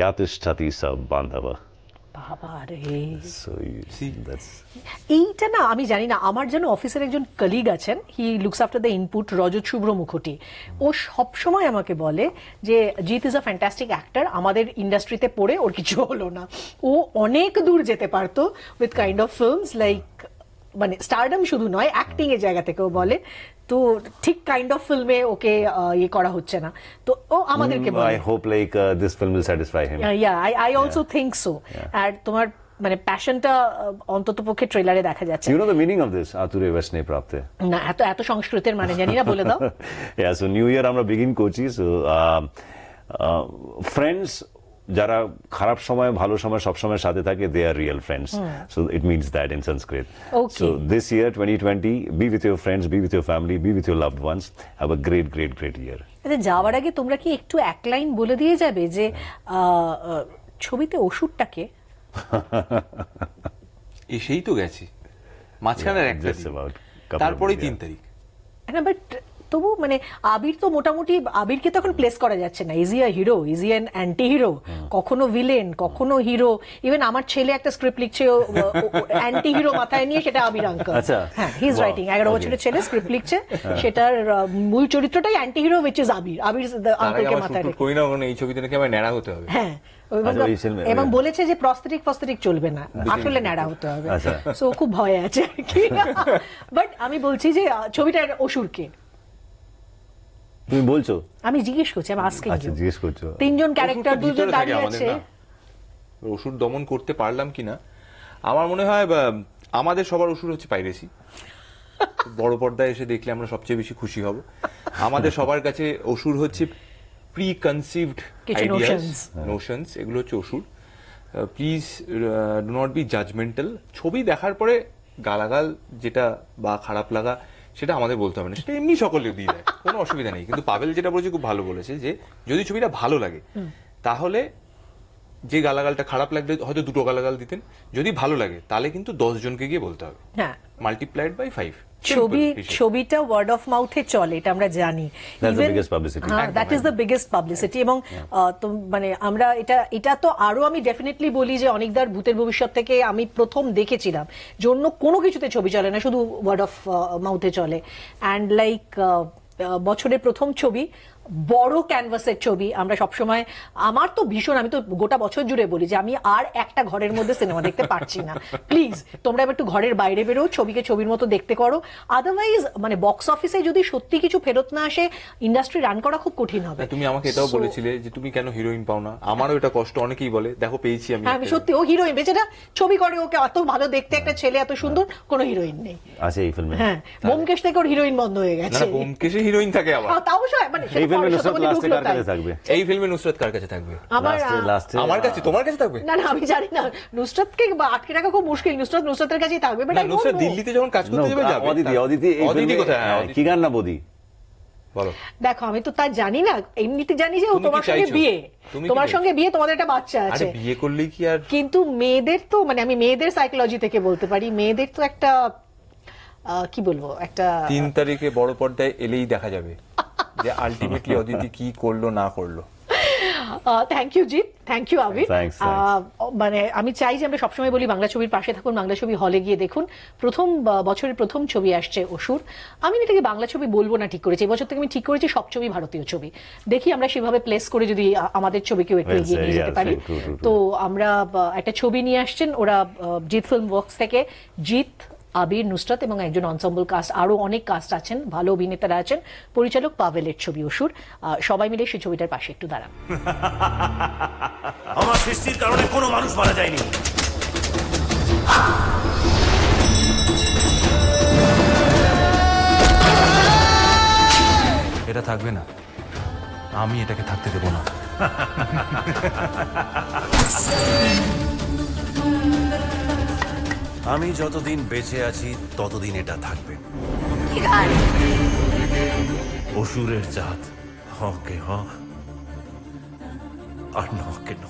यातिष्ठति स बांधव।
বাবা রে।
So that's
এইটা না আমি জানি না, আমার যেন অফিসের একজন কলিগ আছেন, he looks after the input, Rajat Shubhra Mukhoti. ও সব সময় আমাকে বলে যে Jeet is a fantastic actor, আমাদের ইন্ডাস্ট্রিতে পড়ে ওর কিছু হলো না, ও অনেক দূর যেতে পারতো with kind of films like, মানে স্টারডম শুধু নয়, অ্যাক্টিং এর জায়গা থেকেও বলে। তো ঠিক কাইন্ড অফ ফিল্মে ওকে ইয়ে করা হচ্ছে না, তো ও আমাদেরকে বলে।
I hope like this film will satisfy him.
I also think so. আর তোমার মানে প্যাশনটা অন্তত পক্ষে ট্রেলারে দেখা যাচ্ছে।
You know the meaning of this, आतुरे वसने प्राप्ते?
না, এত সংস্কৃতের মানে জানি না, বলে দাও।
Yeah, so New Year আমরা begin করছি, so friends যারা খারাপ সময় ভালো সময় সব সময় সাথে থাকে, they are real friends. So it means that in Sanskrit.
Okay.
So this year 2020, be with your friends, be with your family, be with your loved ones. Have a great year.
আচ্ছা, যাওয়ার আগে তোমরা কি একটু এক line বলে দিয়ে যাবে যে ছবিতে অসুরটাকে?
এসেই তো গেছি মাঝখানের একটা
Just about couple of
তারপরেই
days,
3 তারিখ।
না, বাট তবু মানে আবির তো মোটামুটি, আবিরকে তখন প্লেস করা যাচ্ছে না, easy a hero, easy an anti hero, কখনো ভিলেন, কখনো হিরো। ইভেন আমার ছেলে একটা স্ক্রিপ্ট লিখছে অ্যান্টি হিরো মাথায় নিয়ে, সেটা আবির আঙ্কেল।
আচ্ছা।
হ্যাঁ, হি ইজ রাইটিং, 11 বছরের ছেলে স্ক্রিপ্ট লিখছে, সেটার মূল চরিত্রটাই অ্যান্টি হিরো, উইচ ইজ আবির আঙ্কেলকে মাথায় রেখে।
করি না, কারণ এই ছবিতে নাকি আমার ন্যাড়া হতে হবে।
হ্যাঁ,
আচ্ছা, ওই film-
এবং বলেছে যে প্রস্থেটিক চলবে না, আসলে ন্যাড়া হতে হবে।
আচ্ছা।
সো খুব ভয় আছে আর কি। বাট আমি বলছি যে ছবিটার অসুরকে
তুমি বলছো?
আমি জিজ্ঞেস করছি, আমি আজকে
আচ্ছা, জিজ্ঞেস করছো।
তিনজন ক্যারেক্টার,
অসুরটা
দুজন
ভিতরে থাকে
দাঁড়িয়ে
আমাদের
আছে।
না? অসুর দমন করতে পারলাম কিনা, আমার মনে হয় আমাদের সবার অসুর হচ্ছে পাইরেসি। বড় পর্দায় এসে দেখলে আমরা সবচেয়ে বেশি খুশি হব। আমাদের সবার কাছে অসুর হচ্ছে প্রি কনসিভড আইডিয়াস, নোশনস, এগুলো হচ্ছে Asur. Please do not be judgemental. ছবি দেখার পরে গালাগাল যেটা বা খারাপ লাগা সেটা আমাদের বলতে হবে না, সেটা এমনি সকলে দিয়ে দেয়, কোনো অসুবিধা নেই। কিন্তু পাভেল যেটা বলেছে খুব ভালো বলেছে, যে যদি ছবিটা ভালো লাগে তাহলে যে গালাগালটা খারাপ লাগলে হয়তো 2টো গালাগাল দিতেন, যদি ভালো লাগে তাহলে কিন্তু 10 জনকে গিয়ে বলতে হবে,
হ্যাঁ,
মাল্টিপ্লাইড বাই 5।
ছবিটা ওয়ার্ড অফ মাউথে চলে, এটা আমরা জানি।
That's the biggest publicity.
That is the biggest publicity. এবং তো মানে আমরা এটা তো আরো আমি ডেফিনেটলি বলি যে অনেকদার ভূতের ভবিষ্যৎ থেকে আমি প্রথম দেখেছিলাম যে অন্য কোনো কিছুতে ছবি চলে না, শুধু ওয়ার্ড অফ মাউথে চলে। অ্যান্ড লাইক বছরের প্রথম ছবি, বড় ক্যানভাসের ছবি, আমরা সবসময়, আমার তো ভীষণ, আমি তো গোটা বছর জুড়ে বলি যে আমি আর একটা ঘরের মধ্যে সিনেমা দেখতে পারছি না, প্লিজ তোমরা একটু ঘরের বাইরে বেরো, ছবিকে ছবির মতো দেখতে করো, আদারওয়াইজ মানে বক্স অফিসে যদি সত্যি কিছু ফেরত না আসে ইন্ডাস্ট্রি রান করা খুব কঠিন হবে।
তুমি আমাকে এটাও বলেছিলে যে তুমি কেন হিরোইন পাও না, আমারও এটা কষ্ট, অনেকেই বলে, দেখো পেয়েছি আমি।
আমি সত্যি, ও হিরোইন বেচারা ছবি করে, ওকে এত ভালো দেখতে একটা ছেলে, এত সুন্দর, কোনো হিরোইন নেই।
আছে এই ফিল্মে?
হ্যাঁ, ব্যোমকেশ থেকে ওর হিরোইন বন্ধ হয়ে গেছে।
না, ব্যোমকেশে হিরোইন থাকে আবার।
তাও মানে
এই ফিল্মে নুসরাত লাস্টে কার কাছে থাকবে?
এই ফিল্মে নুসরাত কার কাছে থাকবে?
লাস্টে
আমার কাছে, তোমার কাছে থাকবে?
না আমি জানি না, নুসরাতকে আটকে রাখা খুব মুশকিল, নুসরাতের কাছেই থাকবে। বাট
নুসরাত দিল্লিতে যখন কাজ করতে যাবে যাবে।
অদিতি এই ফিল্মে
কোথায়?
কি গান না বদি
বলো।
দেখো আমি তো তা জানি না, এমনিতে জানি যে ও তোমার সঙ্গে বিয়ে, তোমার সঙ্গে বিয়ে, তোমাদের একটা বাচ্চা আছে।
আরে বিয়ে করলেই কি আর,
কিন্তু মেয়েদের তো মানে আমি মেয়েদের সাইকোলজি থেকে বলতে পারি, মেয়েদের তো একটা কি বলবো, একটা
3 তারিখে বড় পর্দায় এলেই দেখা যাবে যে আলটিমেটলি অদিতি কি করলো না করলো।
Thank you Jeet, thank you Abir.
Thanks.
মানে আমি চাই যে আমরা সবসময় বলি বাংলা ছবির পাশে থাকুন, বাংলা ছবি হলে গিয়ে দেখুন। বছরের প্রথম ছবি আসছে অসুর। আমি এটাকে বাংলা ছবি বলবো না ঠিক করেছি, এবছর থেকে আমি ঠিক করেছি সব ছবি ভারতীয় ছবি। দেখি আমরা সেভাবে প্লেস করে যদি আমাদের ছবিকেও একটু এগিয়ে নিয়ে যেতে পারি। তো আমরা একটা ছবি নিয়ে আসছেন ওরা জিৎ ফিল্ম ওয়ার্কস থেকে, জিৎ, আবির, নুসরাত এবং একজন অনসাম্বল কাস্ট, আরো অনেক কাস্ট আছেন, ভালো অভিনেতারা আছেন, পরিচালক পাভেলের ছবি অসুর। সবাই মিলে সেই ছবিটার পাশে একটু দাঁড়ান।
আমার সৃষ্টির কারণে কোনো মানুষ মারা যায়নি।
এটা থাকবে না, আমি এটাকে থাকতে দেব না।
আমি যতদিন বেঁচে আছি ততদিন এটা থাকবে। অসুরের জাত, হকে হ আর নহকে ন।